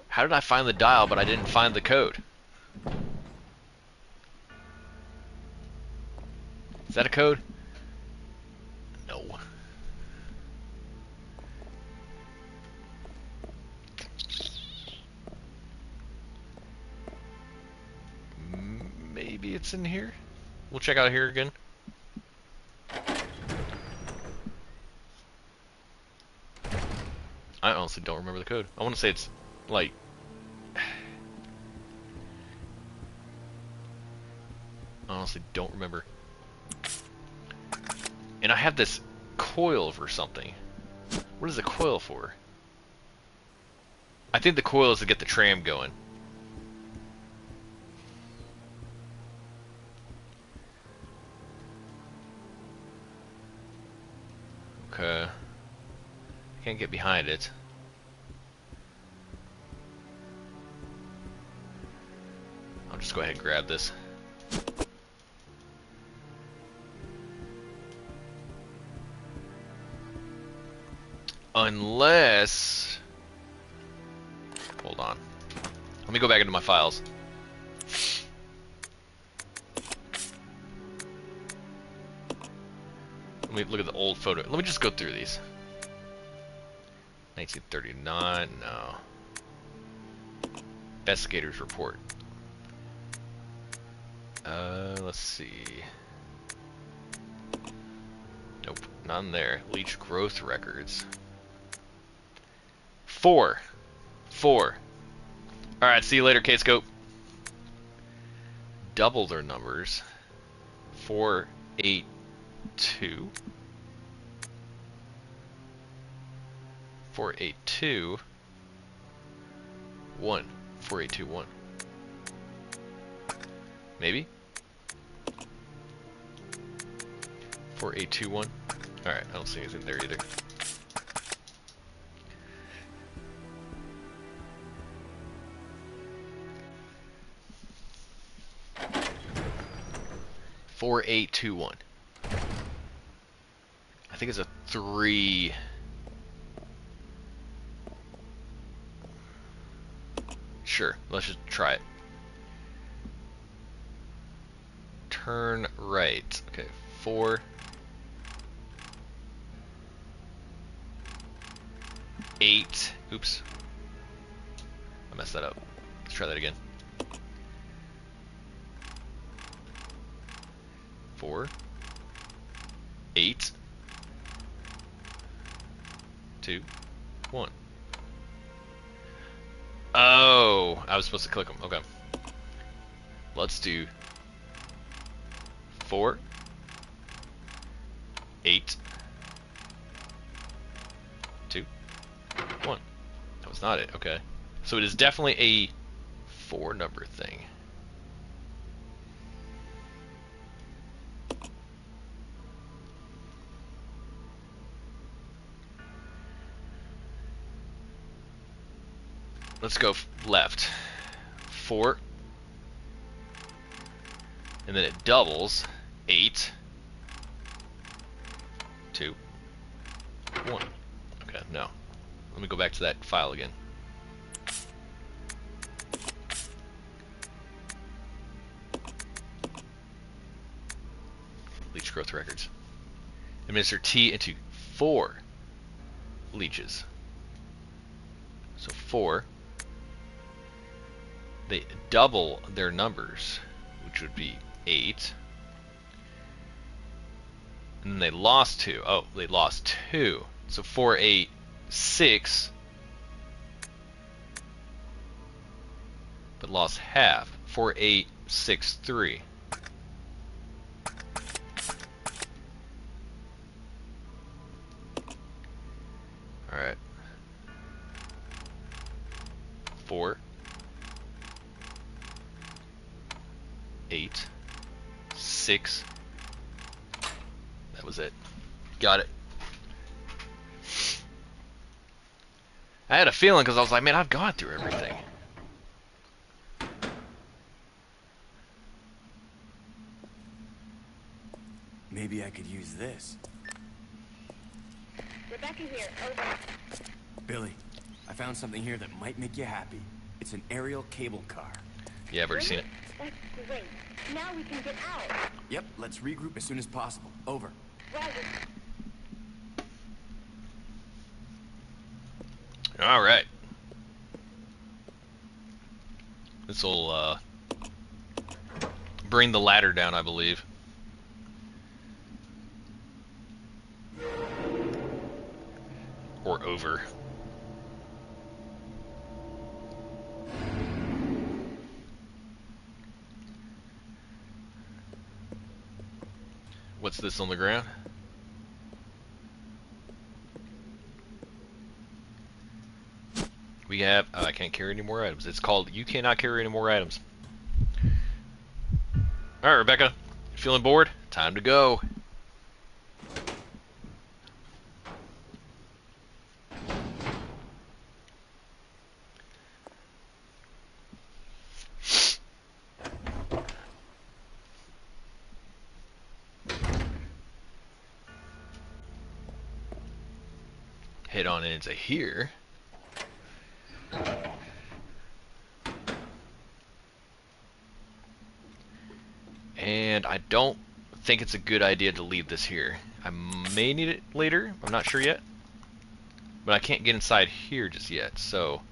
How did I find the dial, but I didn't find the code? Is that a code? No. Maybe it's in here? We'll check out here again. I honestly don't remember the code. I want to say it's like... I honestly don't remember. And I have this coil for something. What is the coil for? I think the coil is to get the tram going. Okay. Can't get behind it. I'll just go ahead and grab this. Unless... Hold on. Let me go back into my files. Let me look at the old photo. Let me just go through these. 1939, no. Investigators report. Let's see. Nope, none there. Leech growth records. 4. Alright, see you later, K-Scope. Double their numbers. 4, 8, 2. 4, 8, 2. 1. 4, 8, 2, 1. Maybe? 4, 8, 2, 1. Alright, I don't see anything there either. Four, 8, 2, 1. I think it's a 3. Sure, let's just try it. Turn right. Okay, 4, 8. Oops. I messed that up. Let's try that again. 4, 8, 2, 1. Oh, I was supposed to click them. Okay. Let's do 4, 8, 2, 1. That was not it. Okay. So it is definitely a 4 number thing. Let's go left. 4. And then it doubles. 8. 2. 1. Okay, no. Let me go back to that file again. Leech growth records. Administer T into 4 leeches. So 4. They double their numbers, which would be 8. And then they lost 2. Oh, they lost 2. So 4, 8, 6. But lost half. 4, 8, 6, 3. Alright. 4, 8, 6. That was it. Got it. I had a feeling because I was like, man, I've gone through everything. Maybe I could use this. Rebecca here. Over. Billy, I found something here that might make you happy. It's an aerial cable car. Yeah, I've already seen it. That's great. Now we can get out. Yep, let's regroup as soon as possible. Over. Roger. All right. This will bring the ladder down, I believe. Or over. What's this on the ground? We have, I can't carry any more items. It's called, you cannot carry any more items. Alright, Rebecca, feeling bored? Time to go. Head on into here. And I don't think it's a good idea to leave this here. I may need it later. I'm not sure yet. But I can't get inside here just yet, so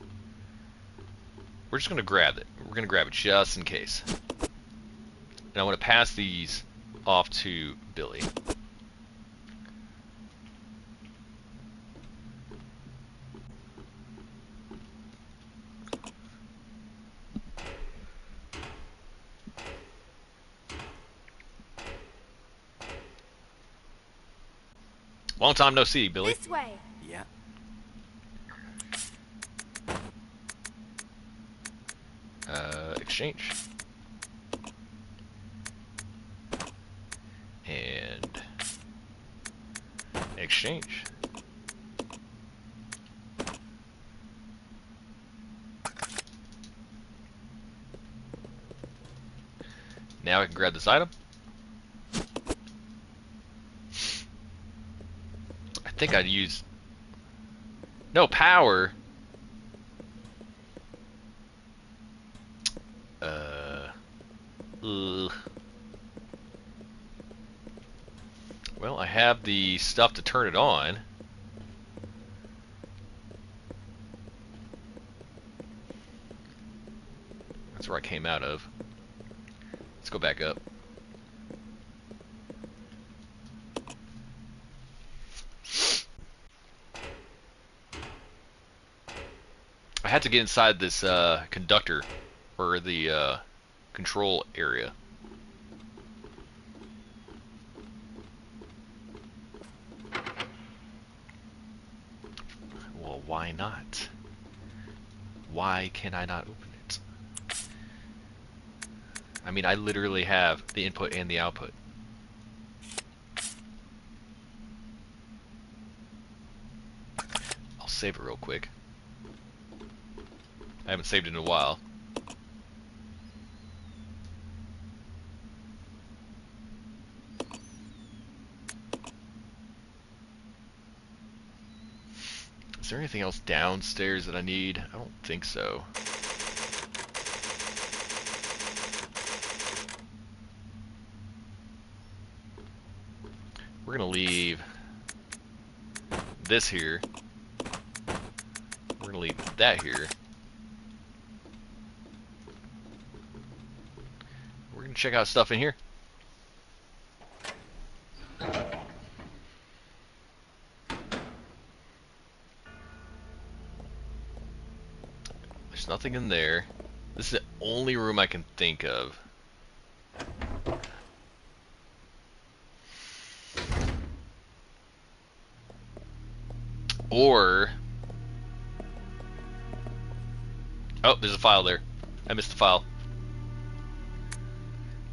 we're just going to grab it. We're going to grab it just in case. And I want to pass these off to Billy. Long time no see, Billy. This way. Yeah. Exchange. And exchange. Now I can grab this item. I think I'd use no power. Well, I have the stuff to turn it on. That's where I came out of. Let's go back up. I had to get inside this conductor, or the control area. Well, why not? Why can I not open it? I mean, I literally have the input and the output. I'll save it real quick. I haven't saved it in a while. Is there anything else downstairs that I need? I don't think so. We're gonna leave this here. We're gonna leave that here. We're gonna check out stuff in here. There's nothing in there. This is the only room I can think of. Or... oh, there's a file there. I missed the file.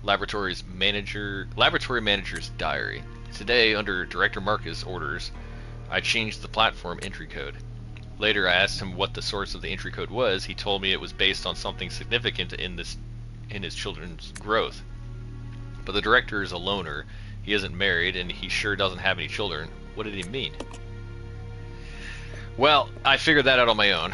Laboratory manager's diary. Today, under Director Marcus' orders, I changed the platform entry code. Later, I asked him what the source of the entry code was. He told me it was based on something significant in his children's growth. But the director is a loner. He isn't married, and he sure doesn't have any children. What did he mean? Well, I figured that out on my own.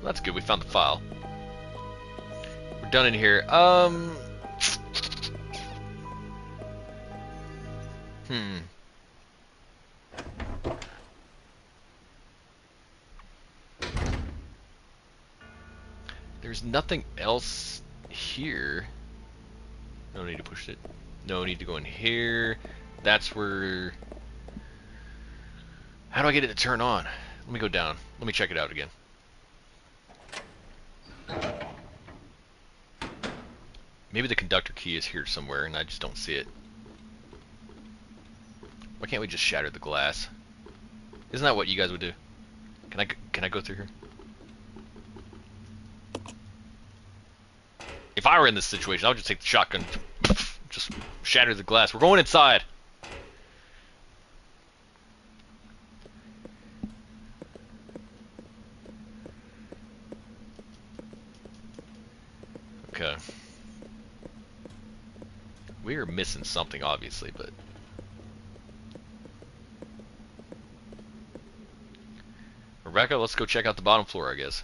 Well, that's good. We found the file. We're done in here. There's nothing else here. No need to push it. No need to go in here. That's where... how do I get it to turn on? Let me go down. Let me check it out again. Maybe the conductor key is here somewhere and I just don't see it. Why can't we just shatter the glass? Isn't that what you guys would do? Can I go through here? If I were in this situation, I would just take the shotgun, just shatter the glass. We're going inside. Okay. We are missing something, obviously, but... Rebecca, let's go check out the bottom floor, I guess.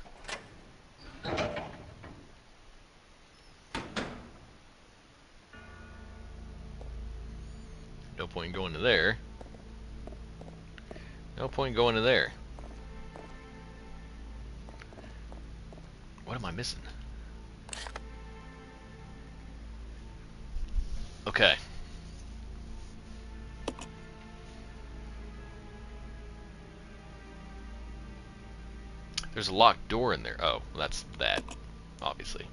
No point in going to there. No point in going to there. What am I missing? Okay. There's a locked door in there. Oh, well, that's that, obviously.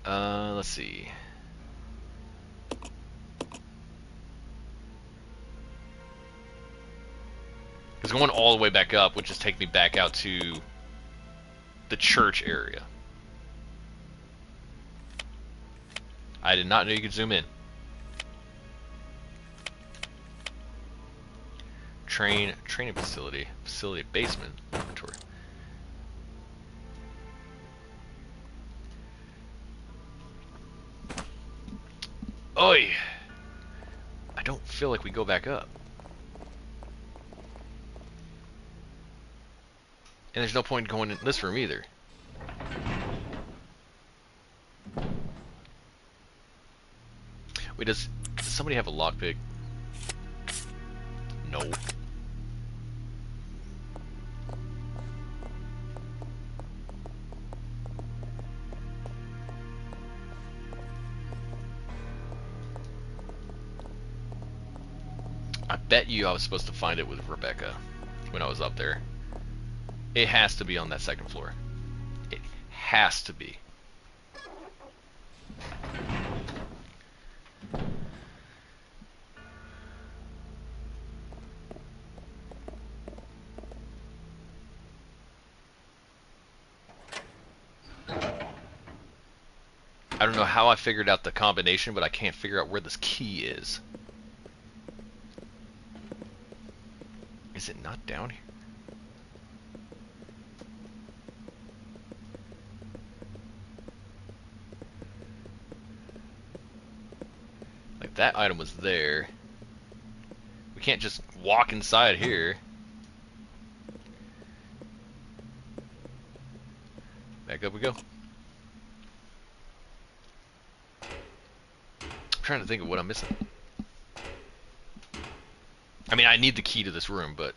Let's see. Because going all the way back up would just take me back out to the church area. I did not know you could zoom in. Training facility basement inventory. Oi! I don't feel like we go back up. And there's no point going in this room either. Wait, does somebody have a lockpick? No. I bet you I was supposed to find it with Rebecca when I was up there. It has to be on that second floor. It has to be. I don't know how I figured out the combination, but I can't figure out where this key is. Is it not down here? Like, that item was there. We can't just walk inside here. Back up we go. I'm trying to think of what I'm missing. I mean, I need the key to this room, but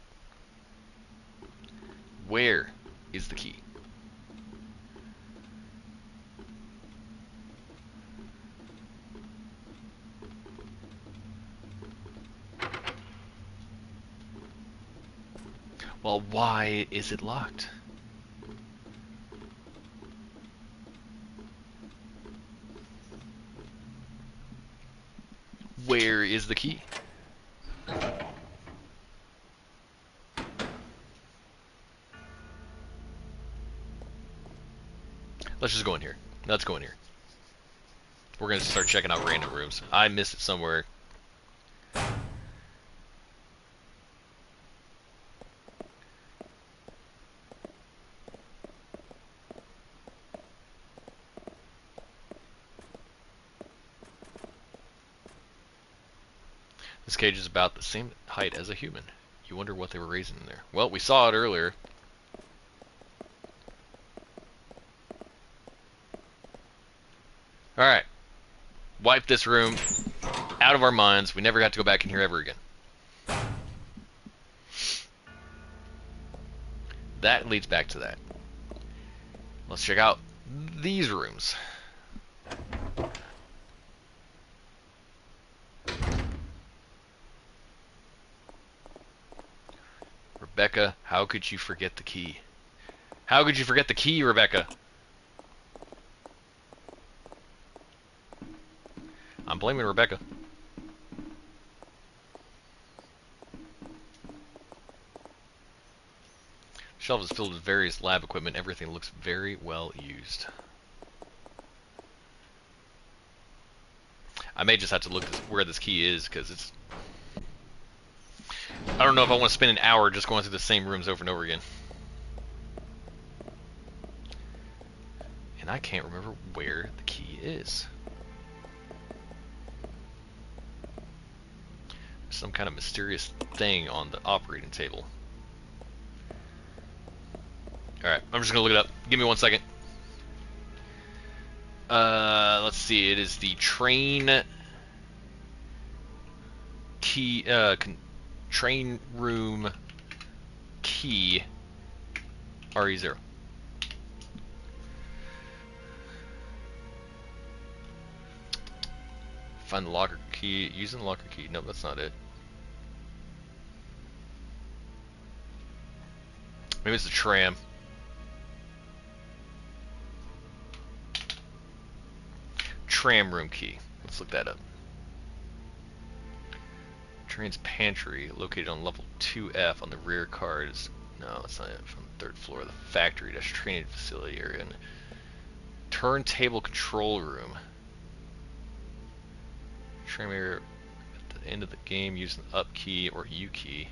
where is the key? Well, why is it locked? Where is the key? Let's just go in here. Let's go in here. We're gonna start checking out random rooms. I missed it somewhere. This cage is about the same height as a human. You wonder what they were raising in there. Well, we saw it earlier. Alright. Wipe this room out of our minds. We never got to go back in here ever again. That leads back to that. Let's check out these rooms. Rebecca, how could you forget the key? How could you forget the key, Rebecca? I'm blaming Rebecca. The shelf is filled with various lab equipment. Everything looks very well used. I may just have to look where this key is, because it's... I don't know if I want to spend an hour just going through the same rooms over and over again. And I can't remember where the key is. Some kind of mysterious thing on the operating table. Alright, I'm just gonna look it up. Give me 1 second. Let's see. It is the train key. Train room key. RE0. Find the locker key. Using the locker key. No, that's not it. Maybe it's the tram. Tram room key. Let's look that up. Train's pantry, located on level 2F on the rear cars. No, it's not it. From the 3rd floor of the factory. That's training facility area. And turntable control room. Tram area at the end of the game using the up key or U key.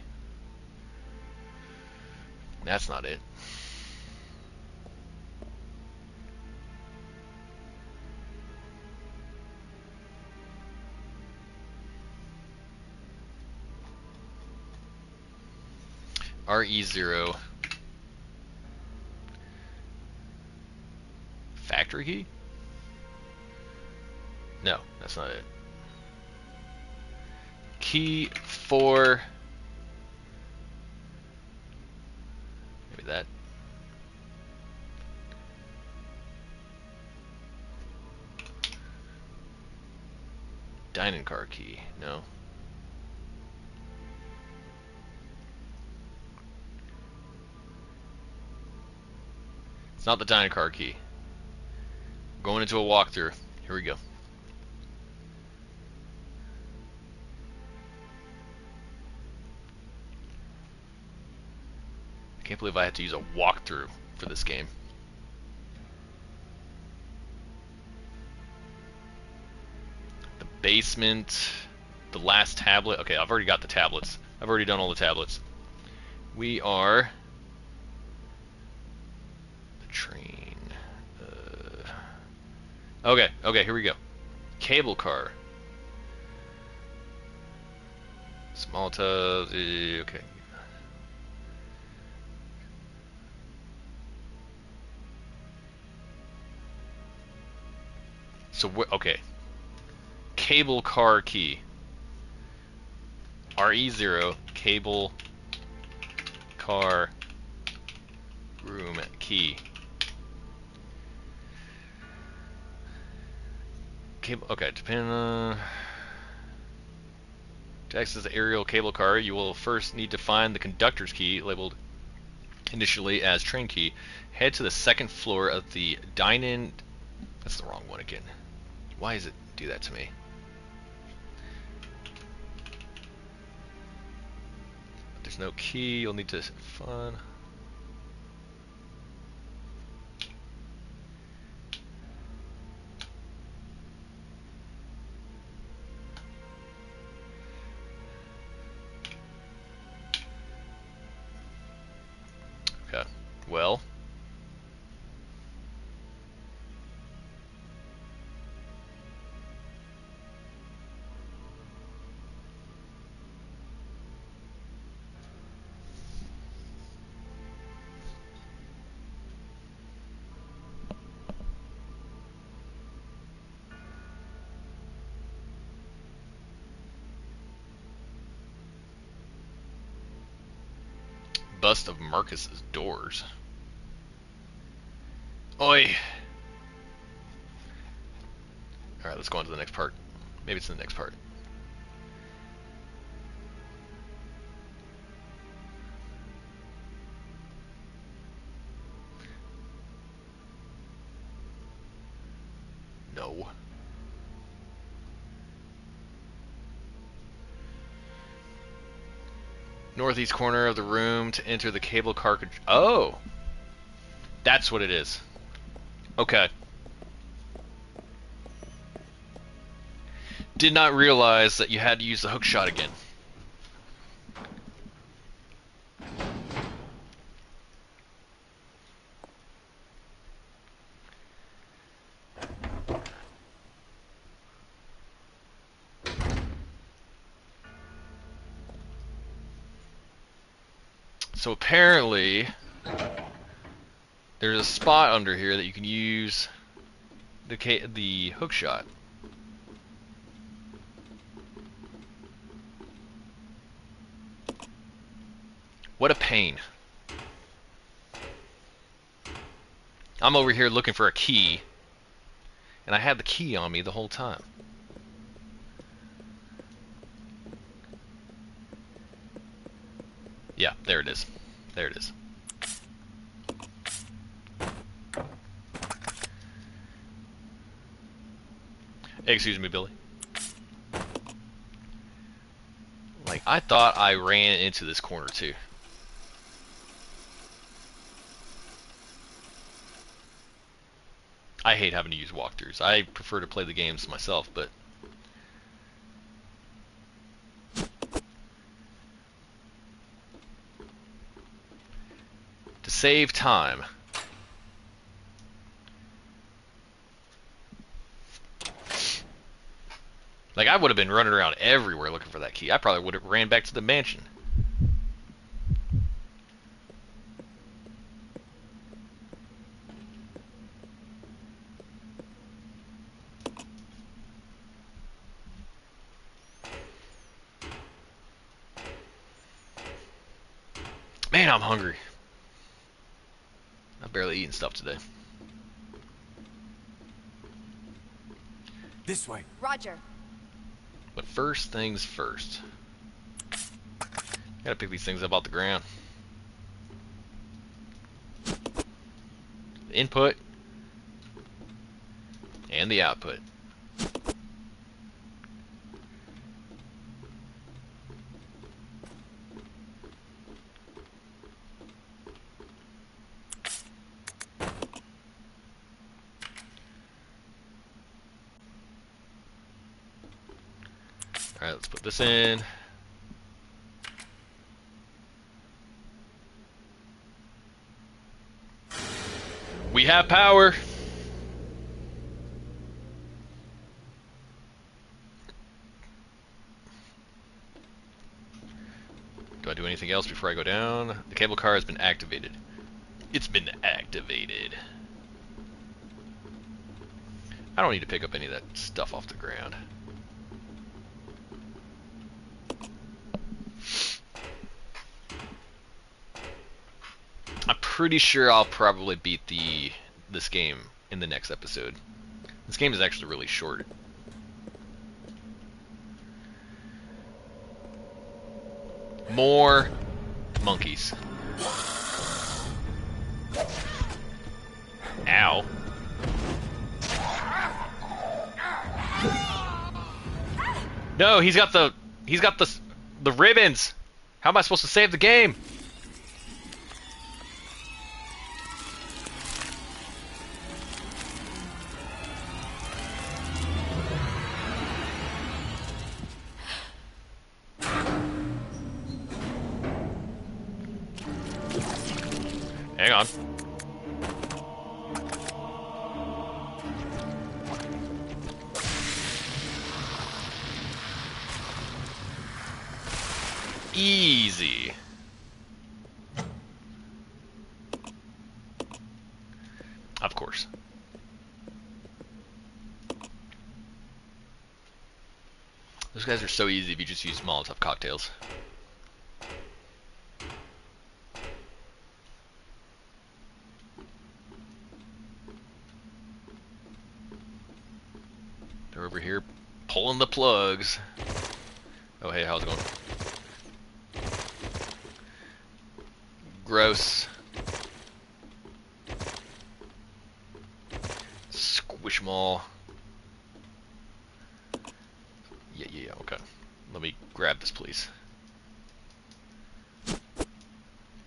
That's not it. RE0. Factory key? No, that's not it. Key for... maybe that. Dining car key. No. It's not the dining car key. Going into a walkthrough. Here we go. I can't believe I had to use a walkthrough for this game. The basement. The last tablet. Okay, I've already got the tablets. I've already done all the tablets. We are... the train. Okay, here we go. Cable car. Small tubs. Okay. So, okay. Cable car key. RE0, cable car room key. Cable, okay, depending on... to access the aerial cable car, you will first need to find the conductor's key, labeled initially as train key. Head to the 2nd floor of the dine-in... that's the wrong one again. Why does it do that to me? There's no key, you'll need to find... okay, well... bust of Marcus's doors. Oi! Alright, let's go on to the next part. Maybe it's in the next part. No. Northeast corner of the room to enter the cable car. Oh! That's what it is. Okay. Did not realize that you had to use the hook shot again. So apparently, there's a spot under here that you can use the hook shot. What a pain. I'm over here looking for a key, and I had the key on me the whole time. Yeah, there it is. There it is. Excuse me, Billy. Like, I thought I ran into this corner too. I hate having to use walkthroughs. I prefer to play the games myself, but to save time. Like, I would have been running around everywhere looking for that key. I probably would have ran back to the mansion. Man, I'm hungry. I've barely eaten stuff today. This way. Roger. But first things first. Gotta pick these things up off the ground. The input and the output. Alright, let's put this in. We have power! Do I do anything else before I go down? The cable car has been activated. It's been activated. I don't need to pick up any of that stuff off the ground. I'm pretty sure I'll probably beat this game in the next episode. This game is actually really short. More monkeys. Ow. No, he's got the ribbons. How am I supposed to save the game? Hang on. Easy. Of course. Those guys are so easy if you just use Molotov cocktails. They're over here pulling the plugs. Oh, hey, how's it going? Gross. Squish them all. Yeah, okay. Let me grab this, please.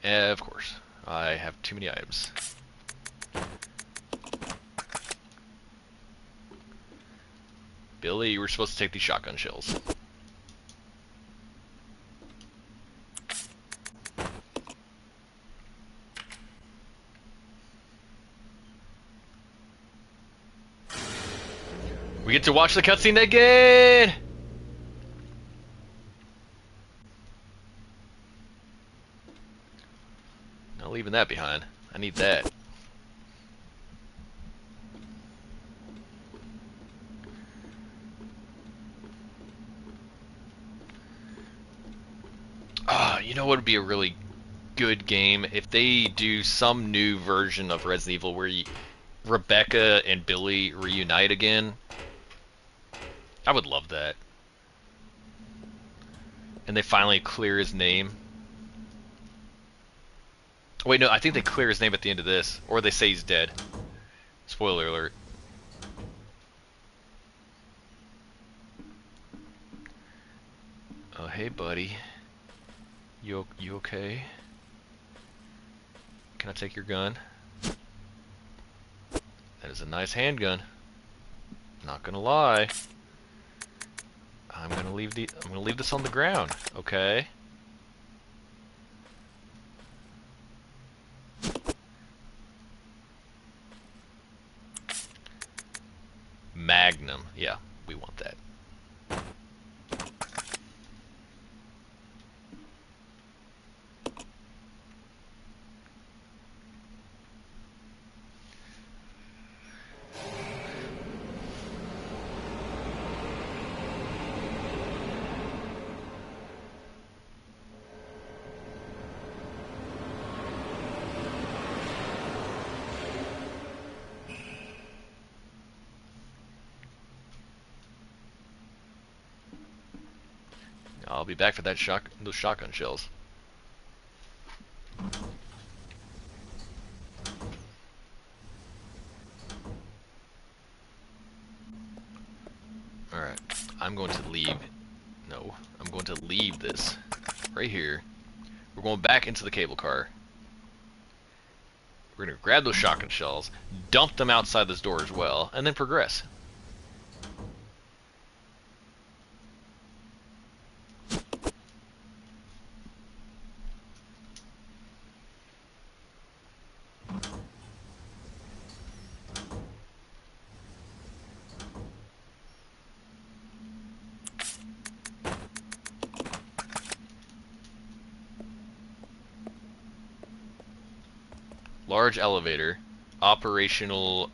Of course. I have too many items. Billy, you were supposed to take these shotgun shells. We get to watch the cutscene again! Not leaving that behind. I need that. know what would be a really good game if they do some new version of Resident Evil where Rebecca and Billy reunite again. I would love that. And they finally clear his name. Wait, no, I think they clear his name at the end of this. Or they say he's dead. Spoiler alert. Oh, hey, buddy. You okay? Can I take your gun? That is a nice handgun. Not gonna lie. I'm gonna leave this on the ground. Okay. Magnum. Yeah, we want that. I'll be back for those shotgun shells. Alright, I'm going to leave this right here. We're going back into the cable car. We're going to grab those shotgun shells, dump them outside this door as well, and then progress. Large elevator, operational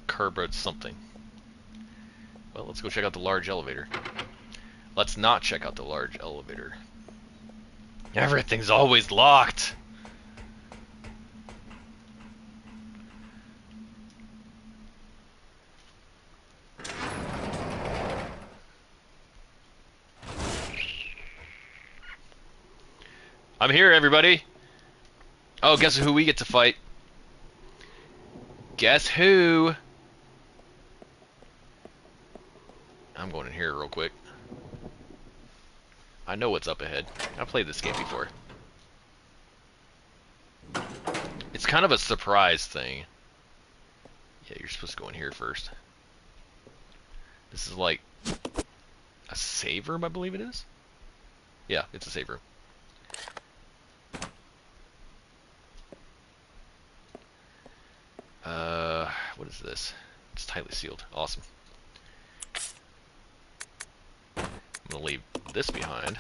curb or something. Well, let's go check out the large elevator. Let's not check out the large elevator. Everything's always locked. I'm here, everybody. Oh, guess who we get to fight? Guess who? I'm going in here real quick. I know what's up ahead. I've played this game before. It's kind of a surprise thing. Yeah, you're supposed to go in here first. This is like a save room, I believe it is. Yeah, it's a save room. What is this? It's tightly sealed. Awesome. I'm gonna leave this behind.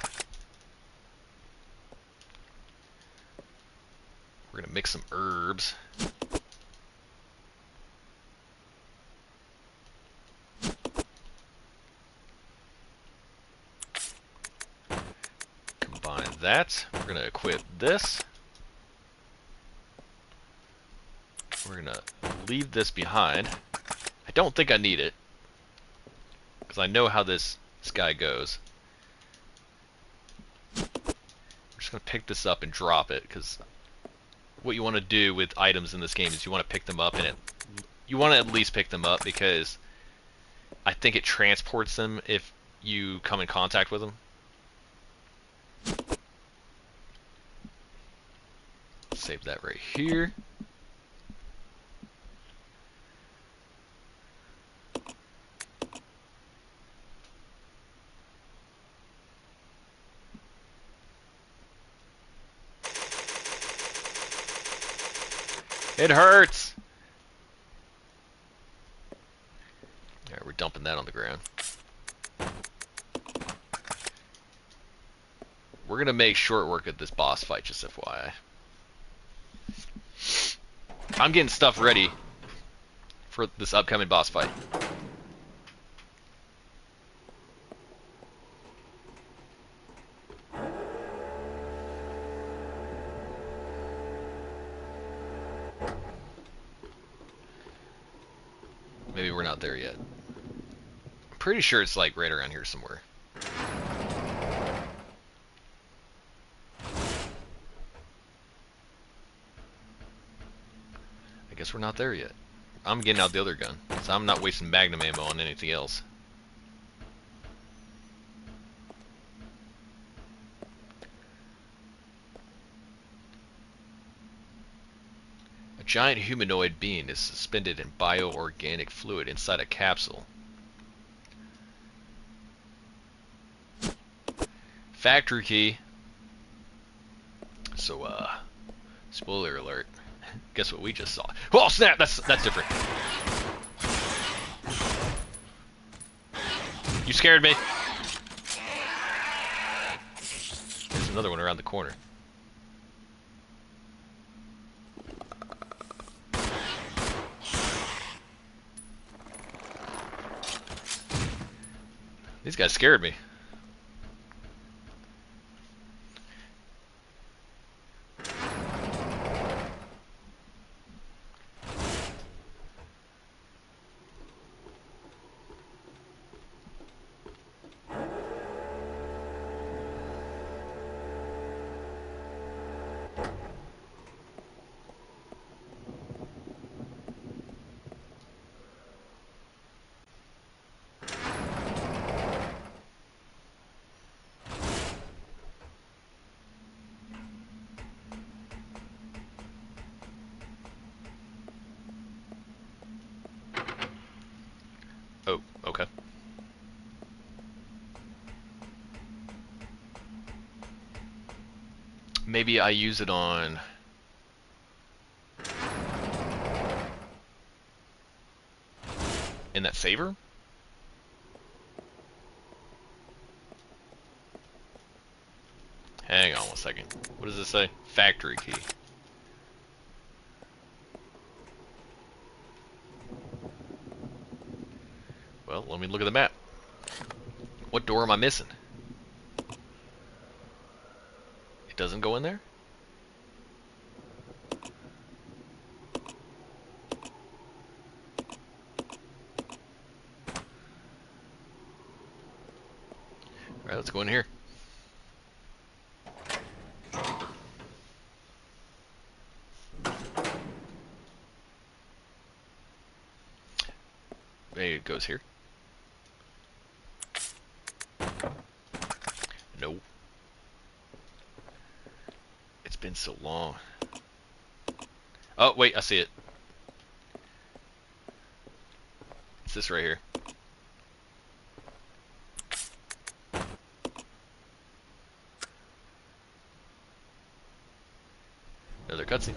We're gonna mix some herbs. Combine that. We're gonna equip this. We're gonna leave this behind. I don't think I need it, because I know how this guy goes. We're just gonna pick this up and drop it, because what you want to do with items in this game is you want to pick them up, and you want to at least pick them up because I think it transports them if you come in contact with them. Save that right here. It hurts! Alright, we're dumping that on the ground. We're gonna make short work of this boss fight, just FYI. I'm getting stuff ready for this upcoming boss fight. Maybe we're not there yet. I'm pretty sure it's like right around here somewhere. I guess we're not there yet. I'm getting out the other gun, so I'm not wasting magnum ammo on anything else. A giant humanoid being is suspended in bioorganic fluid inside a capsule. Factory key. So, spoiler alert. Guess what we just saw? Oh snap! That's different. You scared me. There's another one around the corner. These guys scared me. Oh, okay. Maybe I use it on... in that saver? Hang on one second. What does it say? Factory key. Well, let me look at the map. What door am I missing? It doesn't go in there? Alright, let's go in here. Maybe it goes here. No. It's been so long. Oh, wait, I see it. It's this right here. Another cutscene.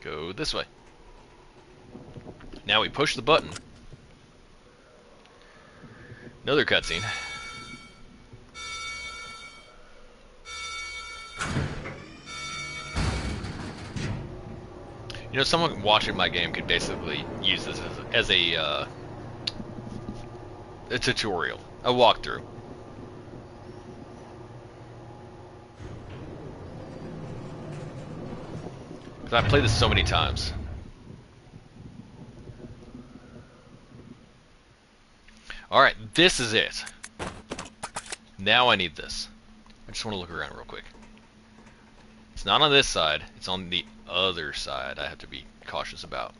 Go this way. Now we push the button. Another cutscene. You know, someone watching my game could basically use this as a tutorial, a walkthrough. Because I've played this so many times. Alright, this is it. Now I need this. I just want to look around real quick. It's not on this side, it's on the other side I have to be cautious about.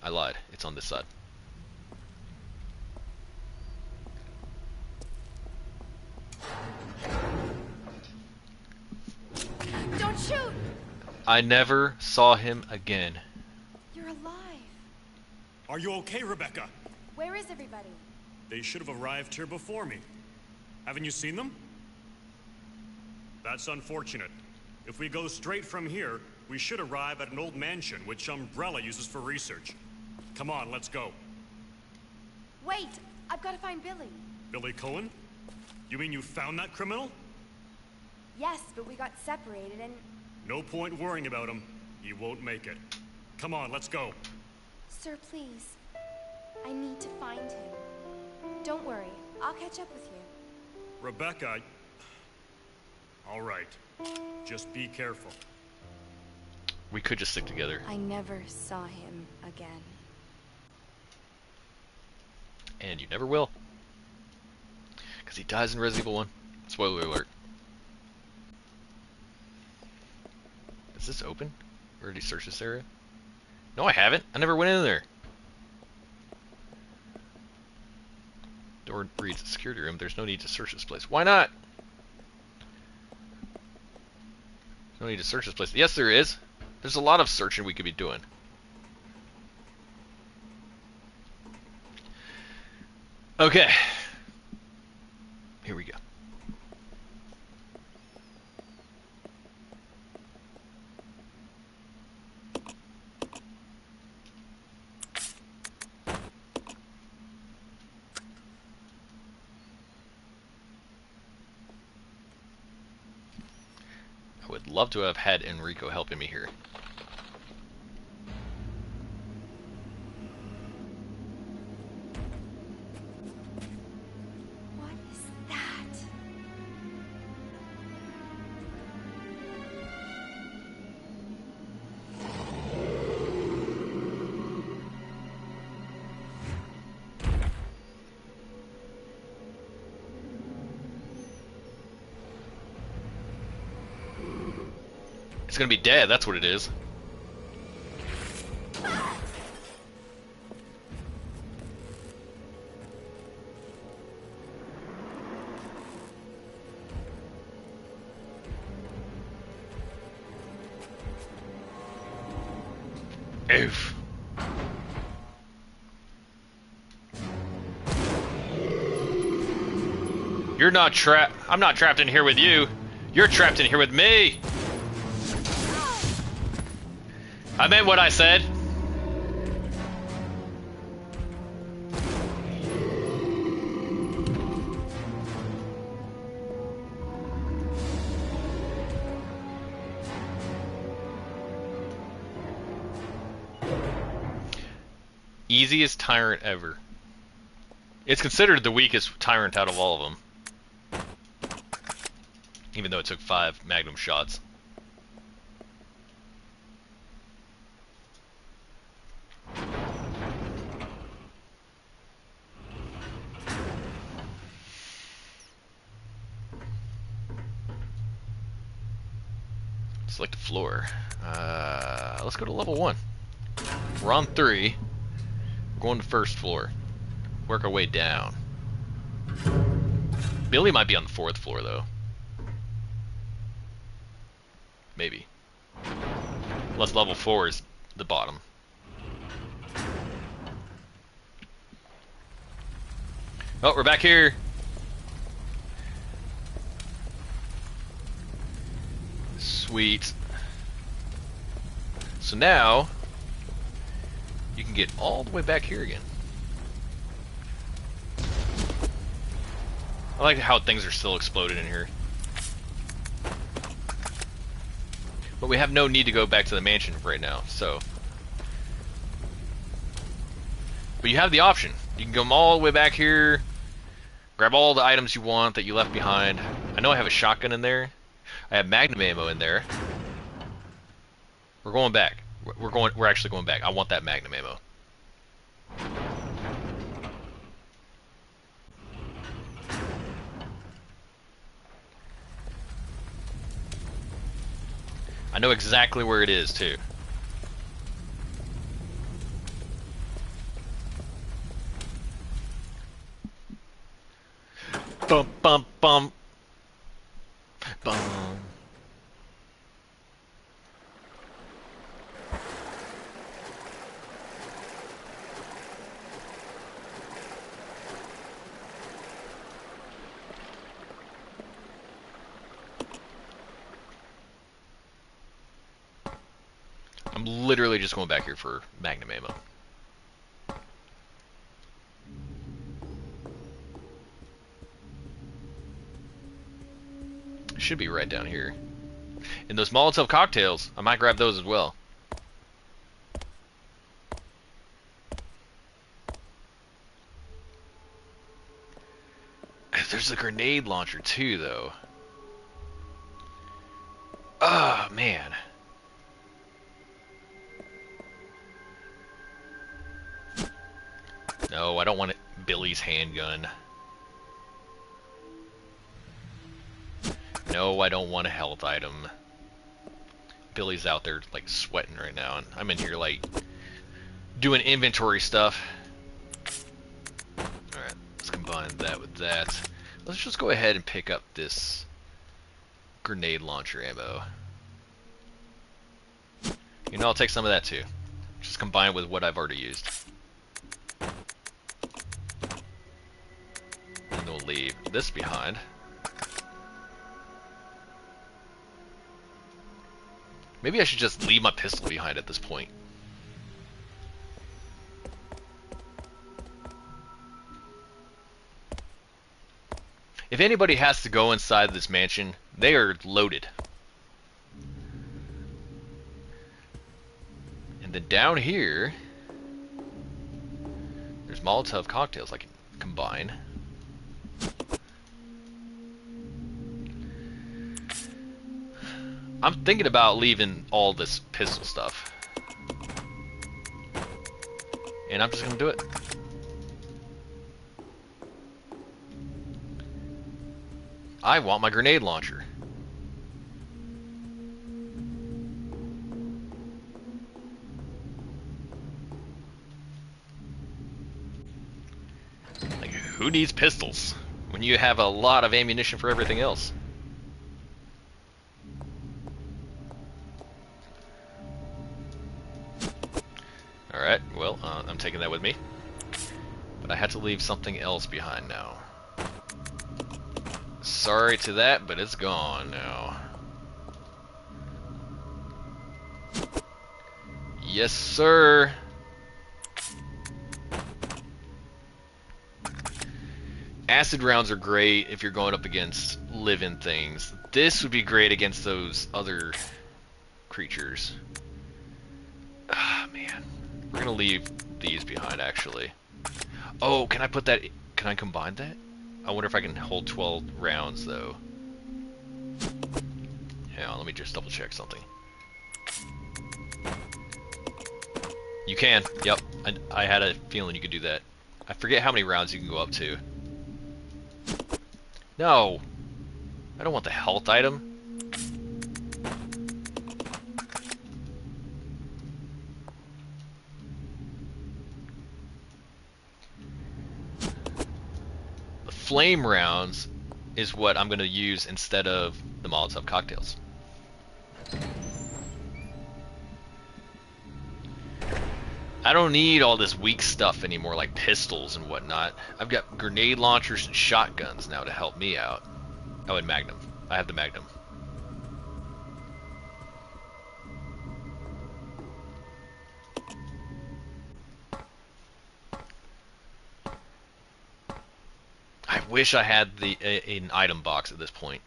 I lied, it's on this side. Don't shoot! I never saw him again. You're alive. Are you okay, Rebecca? Where is everybody? They should have arrived here before me. Haven't you seen them? That's unfortunate. If we go straight from here, We should arrive at an old mansion which Umbrella uses for research. Come on, let's go. Wait! I've got to find Billy. Billy Cohen? You mean you found that criminal? Yes, but we got separated and... No point worrying about him. He won't make it. Come on, let's go. Sir, please. I need to find him. Don't worry. I'll catch up with you. Rebecca... All right. Just be careful. We could just stick together. I never saw him again. And you never will. Because he dies in Resident Evil 1. Spoiler alert. Is this open? Already searched this area? No, I haven't. I never went in there. Door reads security room. There's no need to search this place. Why not? No need to search this place. Yes, there is. There's a lot of searching we could be doing. Okay. Here we go. I would love to have had Enrico helping me here. What is that? It's gonna be dead, that's what it is. Oof. You're not trapped. I'm not trapped in here with you. You're trapped in here with me. I meant what I said. Easiest tyrant ever. It's considered the weakest tyrant out of all of them. Even though it took 5 magnum shots. Select a floor. Let's go to level 1. We're on 3. We're going to first floor. Work our way down. Billy might be on the 4th floor though. Maybe. Unless level 4 is the bottom. Oh, we're back here. Sweet. So now you can get all the way back here again. I like how things are still exploding in here. But we have no need to go back to the mansion right now, so. But you have the option. You can come all the way back here, grab all the items you want that you left behind. I know I have a shotgun in there. I have magnum ammo in there. We're going back. We're actually going back. I want that magnum ammo. I know exactly where it is too. Bum bum bum. Bum. I'm literally just going back here for magnum ammo. It should be right down here. And those Molotov cocktails, I might grab those as well. There's a grenade launcher too, though. Oh, man. No, I don't want it. Billy's handgun. No, I don't want a health item. Billy's out there, like, sweating right now, and I'm in here, like, doing inventory stuff. Alright, let's combine that with that. Let's just go ahead and pick up this grenade launcher ammo. You know, I'll take some of that too. Just combine it with what I've already used. And we'll leave this behind. Maybe I should just leave my pistol behind at this point. If anybody has to go inside this mansion, they are loaded. And then down here, there's Molotov cocktails I can combine. I'm thinking about leaving all this pistol stuff. And I'm just gonna do it. I want my grenade launcher. Like, who needs pistols when you have a lot of ammunition for everything else? Alright, well, I'm taking that with me. But I had to leave something else behind now. Sorry to that, but it's gone now. Yes, sir. Acid rounds are great if you're going up against living things. This would be great against those other creatures. Ah, man. We're gonna leave these behind, actually. Oh, can I put that... Can I combine that? I wonder if I can hold 12 rounds, though. Hang on, let me just double check something. You can. Yep. I had a feeling you could do that. I forget how many rounds you can go up to. No! I don't want the health item. The flame rounds is what I'm going to use instead of the Molotov cocktails. I don't need all this weak stuff anymore, like pistols and whatnot. I've got grenade launchers and shotguns now to help me out. Oh, and Magnum. I have the Magnum. I wish I had an item box at this point.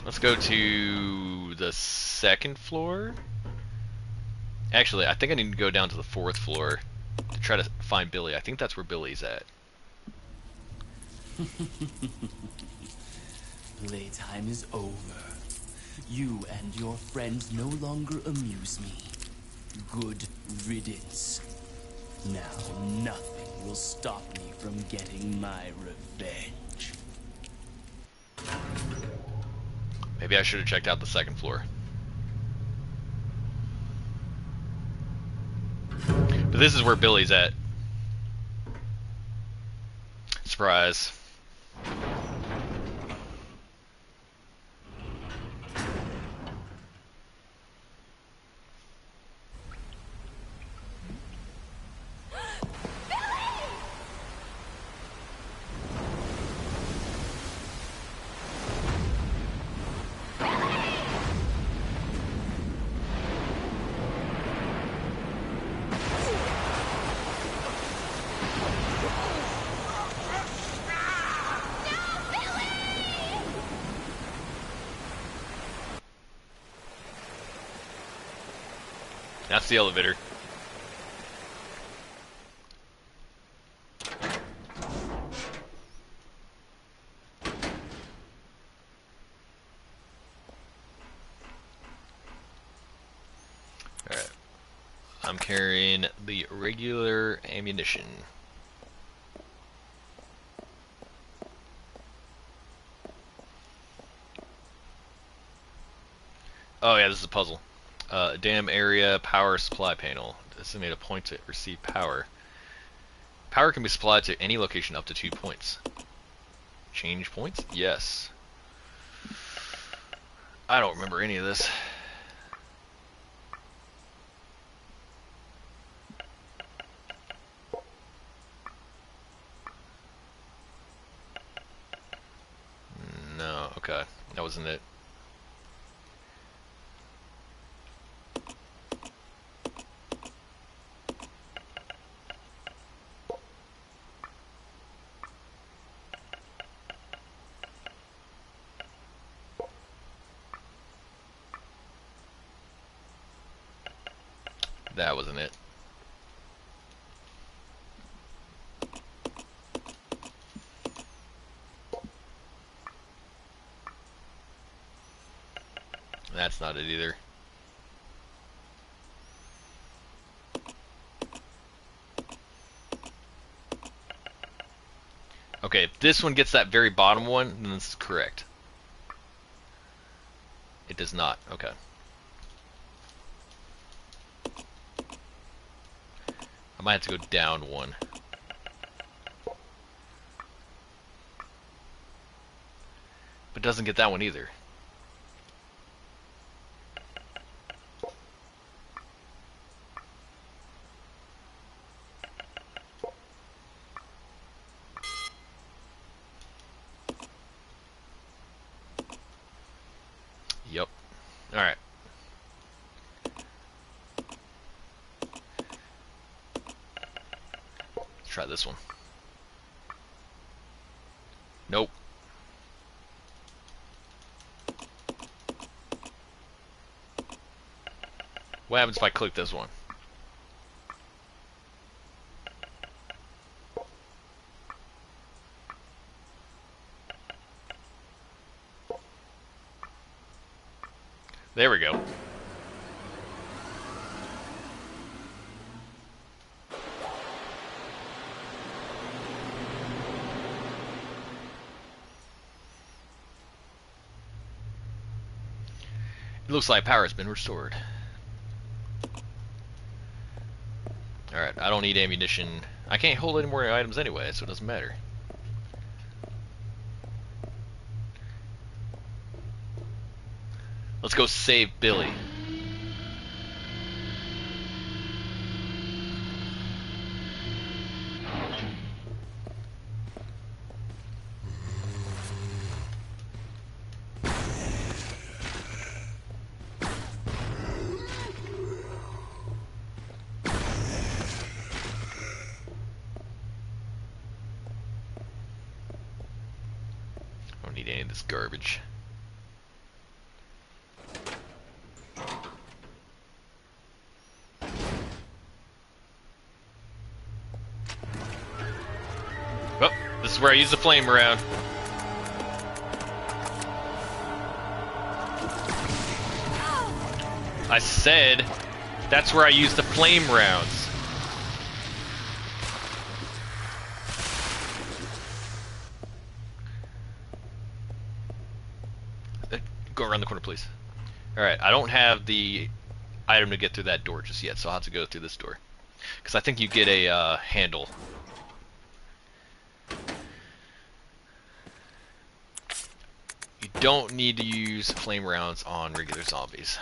Let's go to the second floor. Actually, I think I need to go down to the 4th floor to try to find Billy. I think that's where Billy's at. Playtime is over. You and your friends no longer amuse me. Good riddance. Now nothing will stop me from getting my revenge. Maybe I should have checked out the second floor. But this is where Billy's at. Surprise. That's the elevator. Alright. I'm carrying the regular ammunition. Oh yeah, this is a puzzle. Dam area power supply panel. Designate a point to receive power. Power can be supplied to any location up to 2 points. Change points? Yes. I don't remember any of this. No, okay. That wasn't it. That wasn't it. That's not it either. Okay, if this one gets that very bottom one, then this is correct. It does not. Okay. I might have to go down one. But it doesn't get that one either. Yep. Alright. Try this one. Nope. What happens if I click this one? There we go. It looks like power has been restored. Alright, I don't need ammunition. I can't hold any more items anyway, so it doesn't matter. Let's go save Billy. I don't need any of this garbage. Oh, this is where I use the flame round. I said that's where I use the flame rounds. Go around the corner, please. Alright, I don't have the item to get through that door just yet, so I'll have to go through this door. Because I think you get a handle. You don't need to use flame rounds on regular zombies.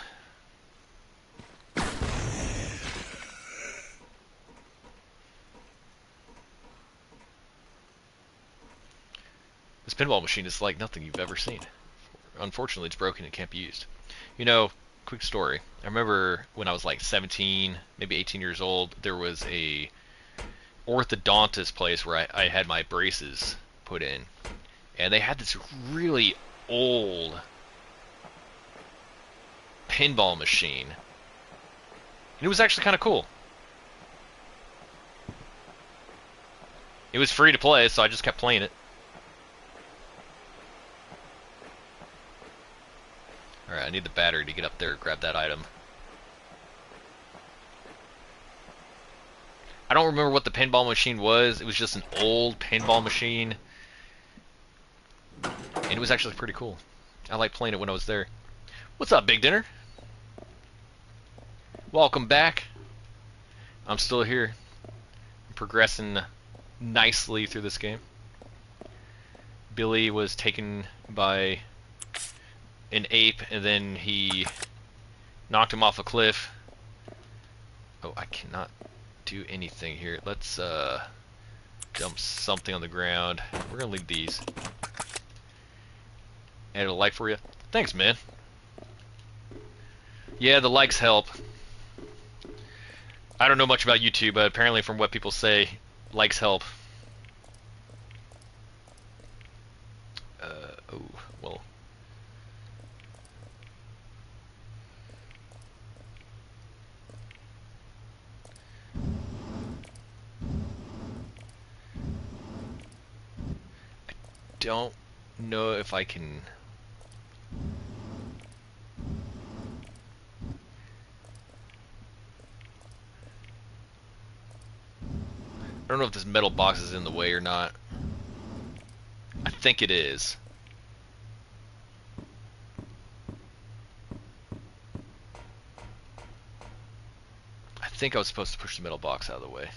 This pinball machine is like nothing you've ever seen. Unfortunately, it's broken and can't be used. You know, quick story. I remember when I was like 17, maybe 18 years old, there was a orthodontist place where I had my braces put in. And they had this really old pinball machine. And it was actually kind of cool. It was free to play, so I just kept playing it. Alright, I need the battery to get up there and grab that item. I don't remember what the pinball machine was. It was just an old pinball machine. And it was actually pretty cool. I liked playing it when I was there. What's up, Big Dinner? Welcome back. I'm still here. I'm progressing nicely through this game. Billy was taken by an ape, and then he knocked him off a cliff. Oh, I cannot do anything here. Let's dump something on the ground. We're gonna leave these. Add a like for you. Thanks, man. Yeah, the likes help. I don't know much about YouTube, but apparently from what people say, likes help. Oh, well. Don't know if I can. I don't know if this metal box is in the way or not. I think it is. I think I was supposed to push the metal box out of the way.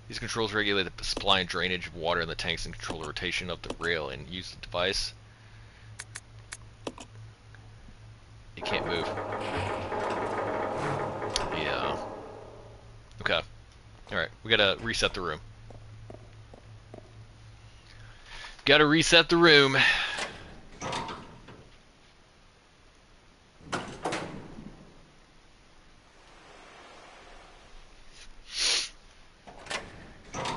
These controls regulate the supply and drainage of water in the tanks and control the rotation of the rail and use the device. You can't move. Yeah. Okay. Alright, we gotta reset the room. Gotta reset the room.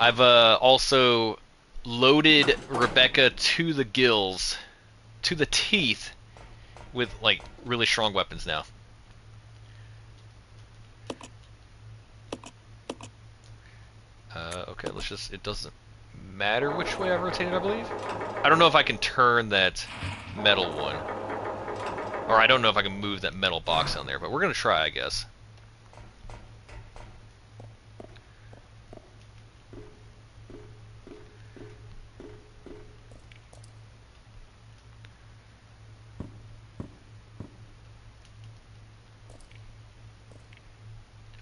I've also loaded Rebecca to the gills, to the teeth, with like really strong weapons now. Okay, let's just, it doesn't matter which way I rotate it, I believe. I don't know if I can turn that metal one. Or I don't know if I can move that metal box down there, but we're gonna try, I guess.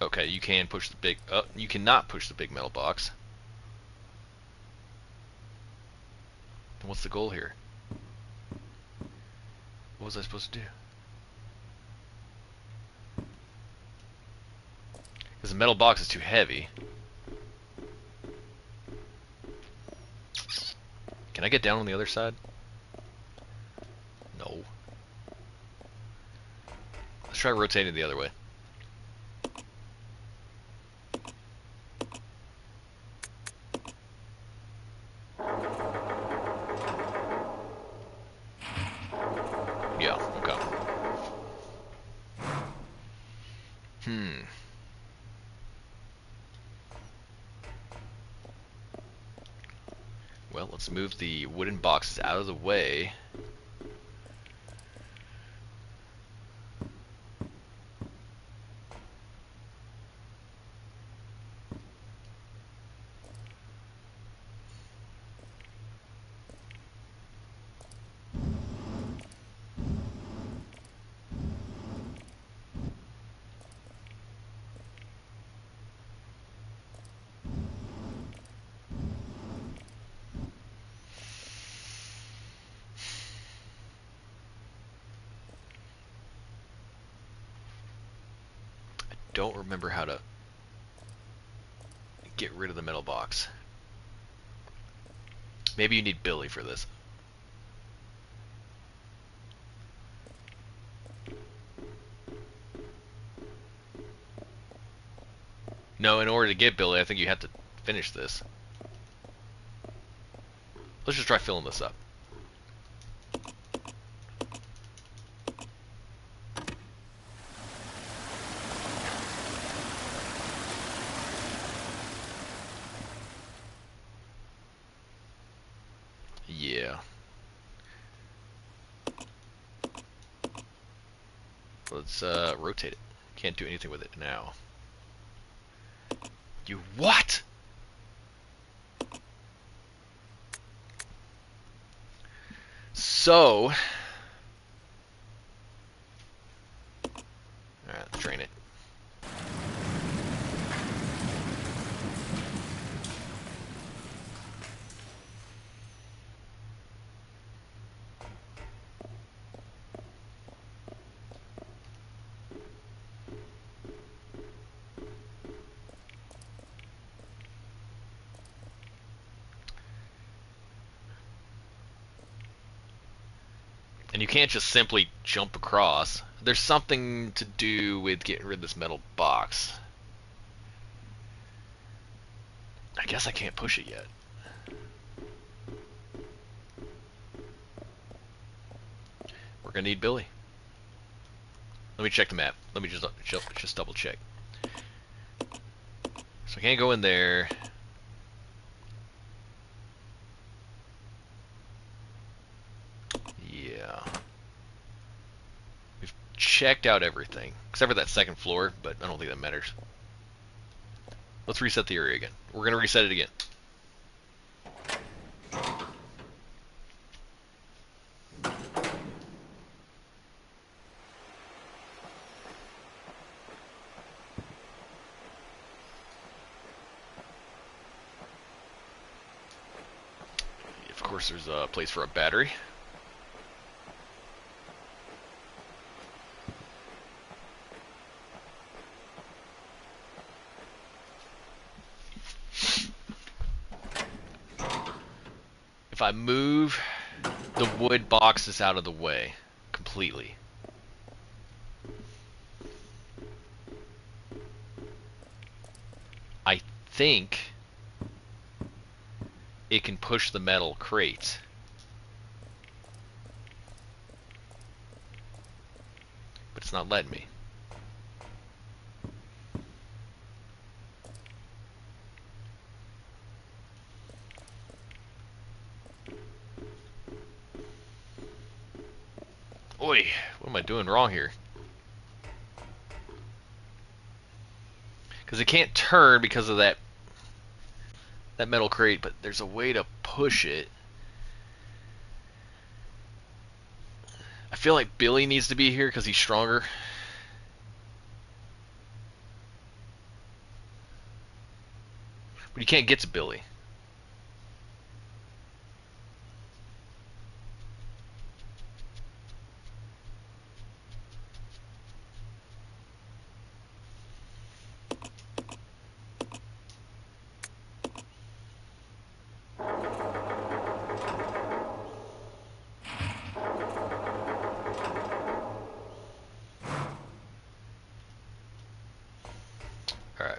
Okay, you can push the big, you cannot push the big metal box. Then what's the goal here? What was I supposed to do? Because the metal box is too heavy. Can I get down on the other side? No. Let's try rotating the other way. Yeah, okay. Well, let's move the wooden boxes out of the way. don't remember how to get rid of the metal box. Maybe you need Billy for this. No, in order to get Billy, I think you have to finish this. Let's just try filling this up. Yeah. Let's rotate it. Can't do anything with it now. You what? So, alright, let's drain it. And you can't just simply jump across. There's something to do with getting rid of this metal box. I guess I can't push it yet. We're gonna need Billy. Let me check the map. Let me just double check. So I can't go in there. Yeah. We've checked out everything. Except for that second floor, but I don't think that matters. Let's reset the area again. We're going to reset it again. Of course, there's a place for a battery. If I move the wood boxes out of the way completely. I think it can push the metal crate. But it's not letting me. Oi, what am I doing wrong here? Because it can't turn because of that metal crate, but there's a way to push it. I feel like Billy needs to be here because he's stronger. But you can't get to Billy. Alright.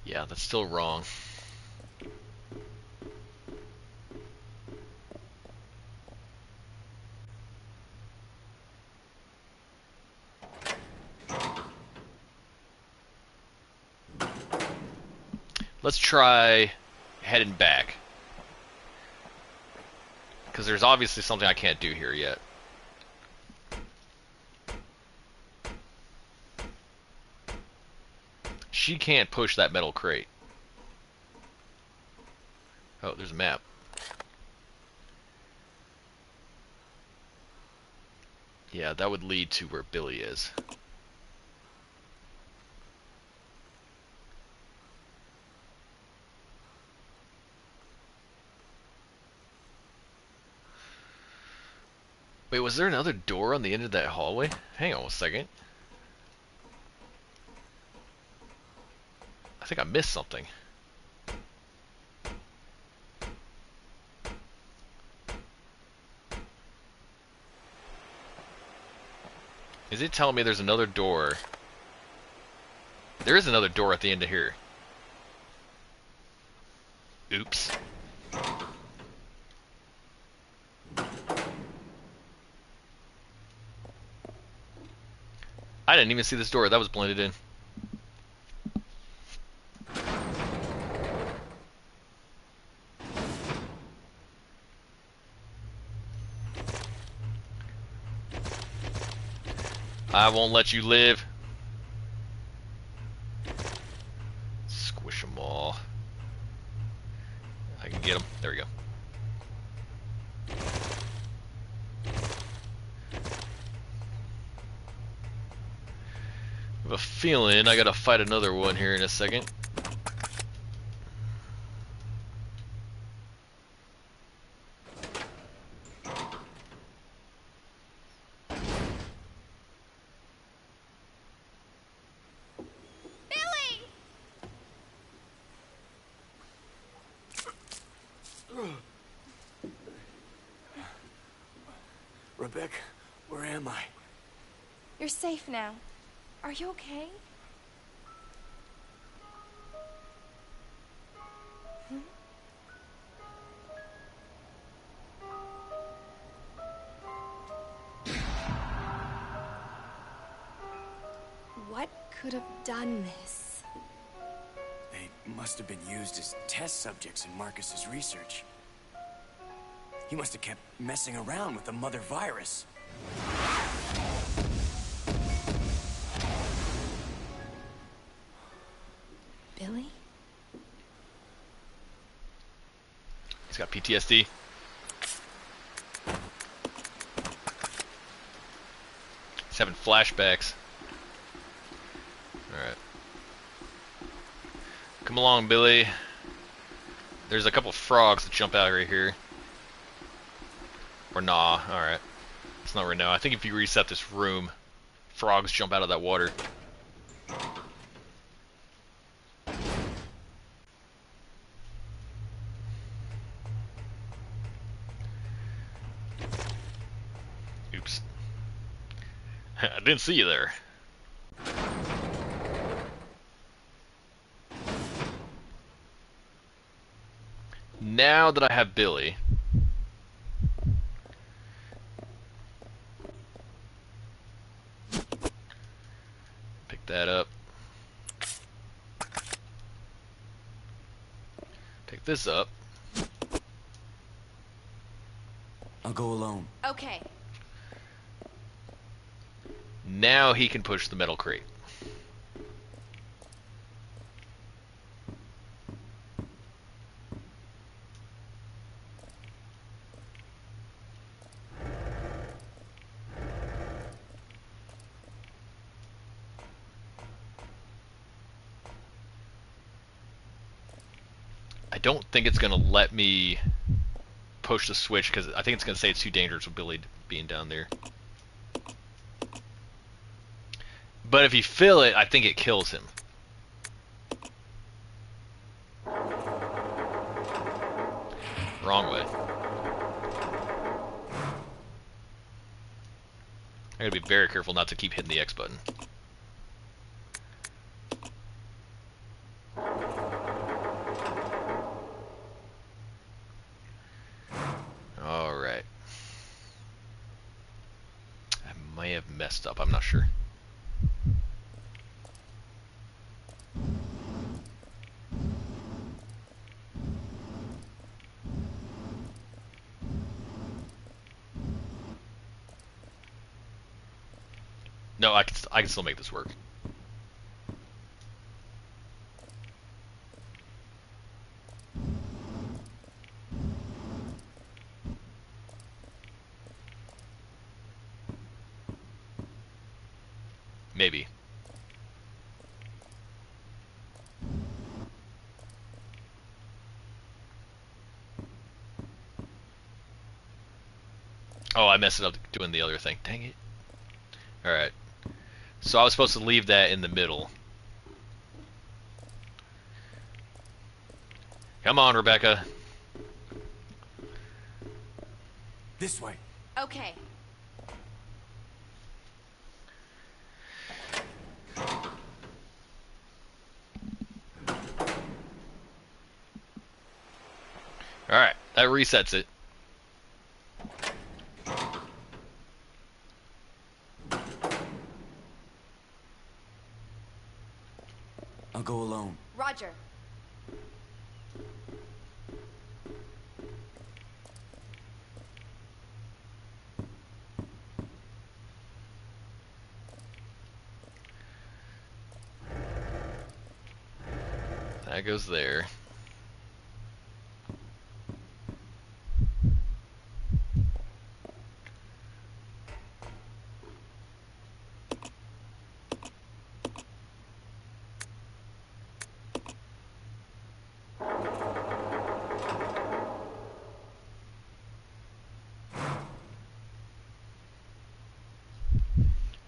Yeah, that's still wrong. Let's try heading back. Because there's obviously something I can't do here yet. She can't push that metal crate. Oh, there's a map. Yeah, that would lead to where Billy is. Wait, was there another door on the end of that hallway? Hang on a second. I think I missed something. Is it telling me there's another door? There is another door at the end of here. Oops. I didn't even see this door. That was blended in. I won't let you live. Squish them all. I can get them. There we go. I have a feeling I gotta fight another one here in a second. Rebecca, where am I? You're safe now. Are you okay? What could have done this? They must have been used as test subjects in Marcus's research. He must have kept messing around with the mother virus. Billy? He's got PTSD. He's having flashbacks. Alright. Come along, Billy. There's a couple frogs that jump out right here. Or nah, alright. It's not right now. I think if you reset this room, frogs jump out of that water. Oops. I didn't see you there. Now that I have Billy, pick that up. Pick this up. I'll go alone. Okay. Now he can push the metal crate. I don't think it's going to let me push the switch because I think it's going to say it's too dangerous with Billy being down there. But if you fill it, I think it kills him. Wrong way. I gotta be very careful not to keep hitting the X button. Alright. I may have messed up, I'm not sure. No, I can still make this work. Maybe. Oh, I messed it up doing the other thing. Dang it. Alright. So I was supposed to leave that in the middle. Come on, Rebecca. This way. Okay. Alright, that resets it. I'll go alone. Roger. That goes there.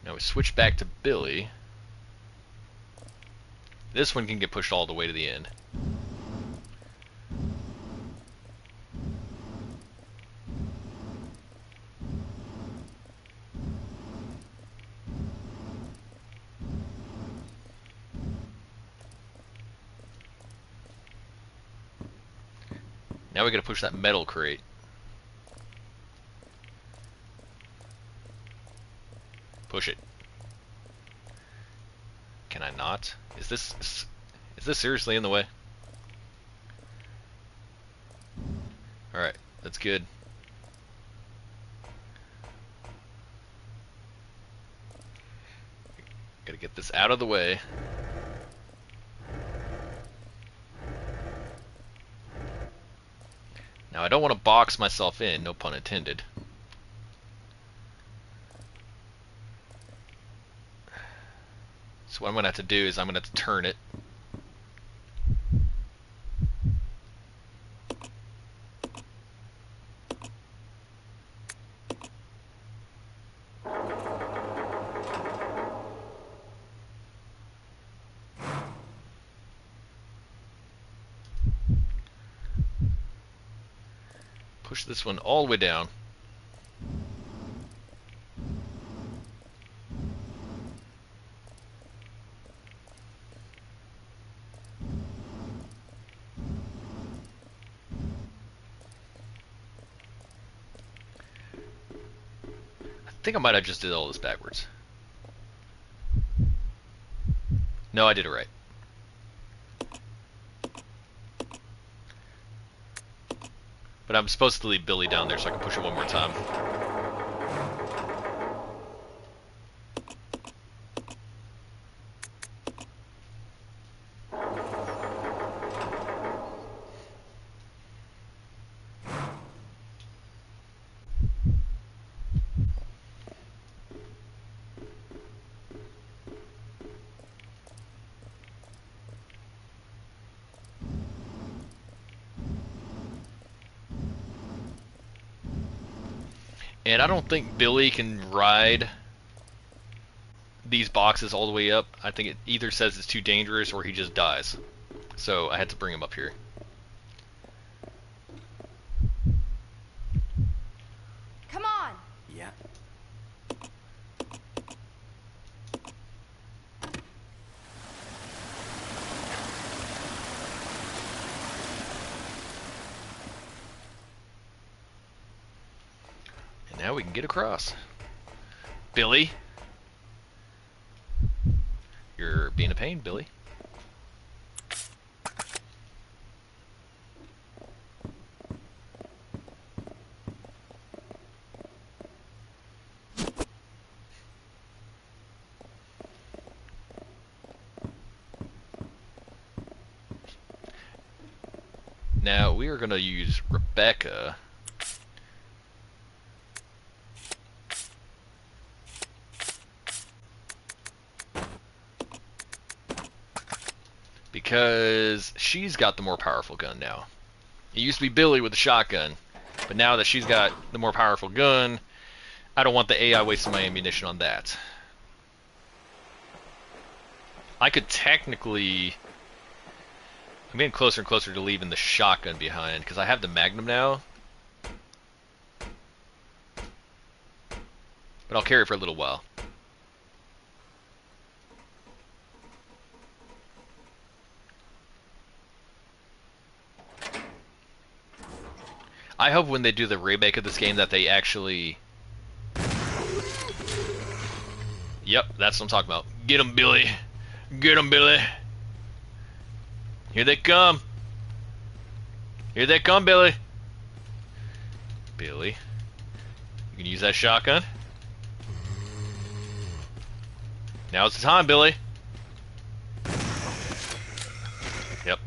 Now we switch back to Billy. This one can get pushed all the way to the end. Now we gotta push that metal crate. Push it. Can I not? Is this seriously in the way? Alright, that's good. Gotta get this out of the way. Now I don't want to box myself in, no pun intended. So what I'm going to have to do is I'm going to have to turn it. Push this one all the way down. I think I might have just did all this backwards. No, I did it right. But I'm supposed to leave Billy down there so I can push it one more time. And I don't think Billy can ride these boxes all the way up. I think it either says it's too dangerous or he just dies. So I had to bring him up here. Come on. Yeah. And now we can get across. Billy. You're being a pain, Billy. now we are going to use Rebecca. Because she's got the more powerful gun now. It used to be Billy with the shotgun, but now that she's got the more powerful gun, I don't want the AI wasting my ammunition on that. I could technically... I'm getting closer and closer to leaving the shotgun behind, because I have the Magnum now. But I'll carry it for a little while. I hope when they do the remake of this game that they actually... Yep, that's what I'm talking about. Get 'em, Billy. Get 'em, Billy. Here they come. Here they come, Billy. Billy. You can use that shotgun. Now's the time, Billy. Yep.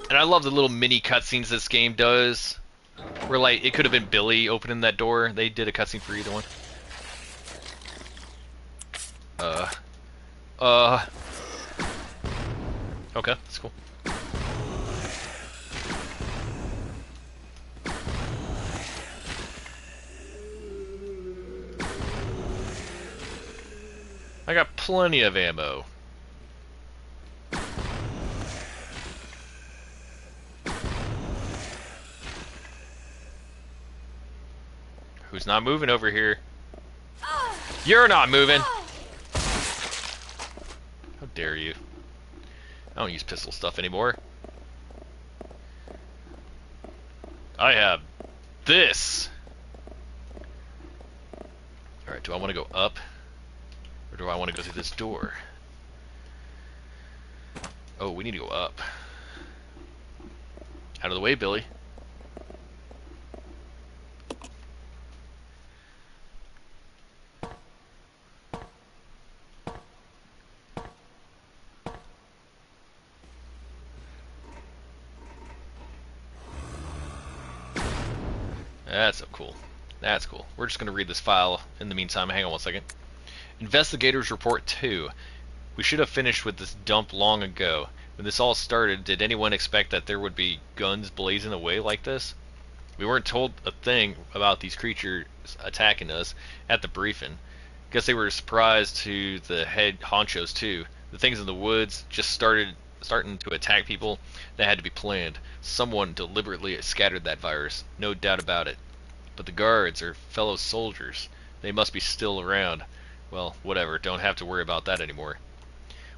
And I love the little mini cutscenes this game does. Where, like, it could have been Billy opening that door. They did a cutscene for either one. Okay, that's cool. I got plenty of ammo. Who's not moving over here? You're not moving! How dare you? I don't use pistol stuff anymore. I have this! Alright, do I want to go up? Or do I want to go through this door? Oh, we need to go up. Out of the way, Billy. That's so cool. That's cool. We're just going to read this file in the meantime. Hang on one second. Investigators Report 2. We should have finished with this dump long ago. When this all started, did anyone expect that there would be guns blazing away like this? We weren't told a thing about these creatures attacking us at the briefing. Guess they were surprised to the head honchos too. The things in the woods just starting to attack people. That had to be planned. Someone deliberately scattered that virus, no doubt about it. But the guards are fellow soldiers. They must be still around. Well, whatever, don't have to worry about that anymore.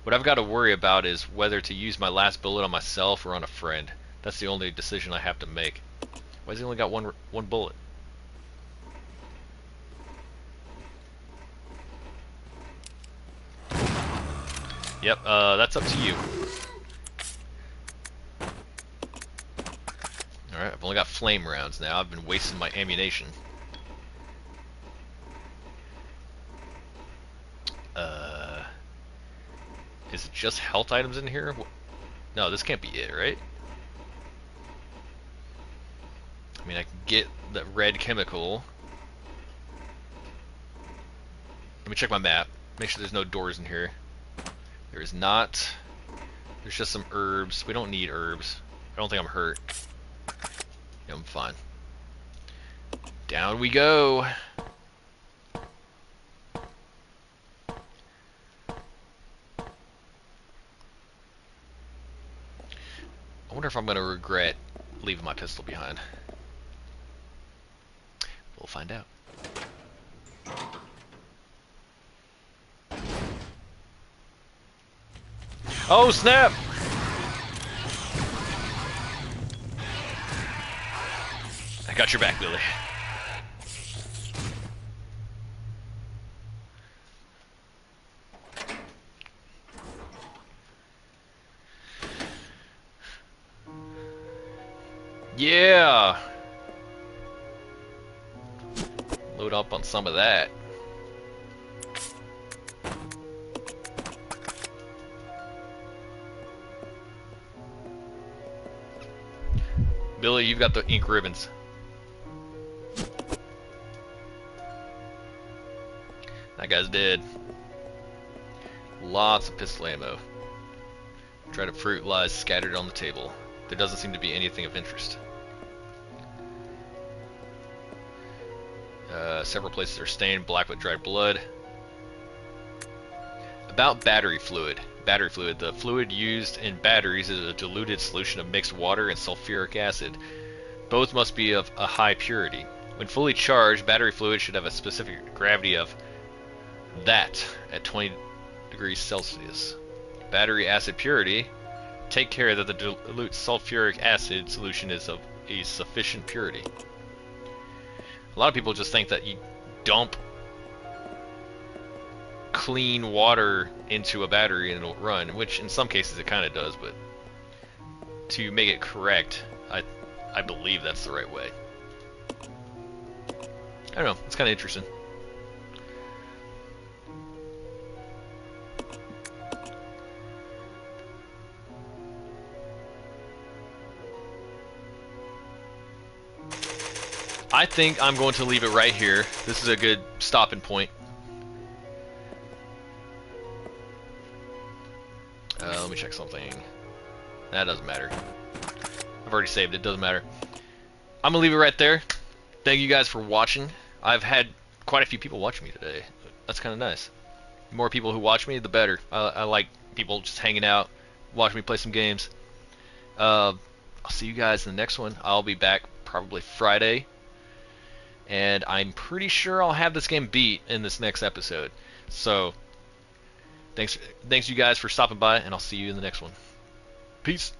What I've got to worry about is whether to use my last bullet on myself or on a friend. That's the only decision I have to make. Why's he only got one bullet? Yep, that's up to you. Alright, I've only got flame rounds now. I've been wasting my ammunition. Is it just health items in here? No, this can't be it, right? I mean, I can get the red chemical. Let me check my map. Make sure there's no doors in here. There is not. There's just some herbs. We don't need herbs. I don't think I'm hurt. Yeah, I'm fine. Down we go. I wonder if I'm going to regret leaving my pistol behind. We'll find out. Oh, snap! I got your back, Billy. Yeah! Load up on some of that. Billy, you've got the ink ribbons. That guy's dead. Lots of pistol ammo. Dried fruit lies scattered on the table. There doesn't seem to be anything of interest. Several places are stained black with dried blood. About battery fluid. Battery fluid. The fluid used in batteries is a diluted solution of mixed water and sulfuric acid. Both must be of a high purity. When fully charged, battery fluid should have a specific gravity of that at 20 degrees Celsius. Battery acid purity. Take care that the dilute sulfuric acid solution is of a sufficient purity. A lot of people just think that you dump clean water into a battery and it'll run, which in some cases it kind of does, but to make it correct, I believe that's the right way. I don't know, it's kind of interesting. I think I'm going to leave it right here. This is a good stopping point. Let me check something. That doesn't matter. I've already saved it, doesn't matter. I'm gonna leave it right there. Thank you guys for watching. I've had quite a few people watch me today. That's kind of nice. The more people who watch me, the better. I like people just hanging out, watching me play some games. I'll see you guys in the next one. I'll be back probably Friday. And I'm pretty sure I'll have this game beat in this next episode. So, thanks you guys for stopping by, and I'll see you in the next one. Peace.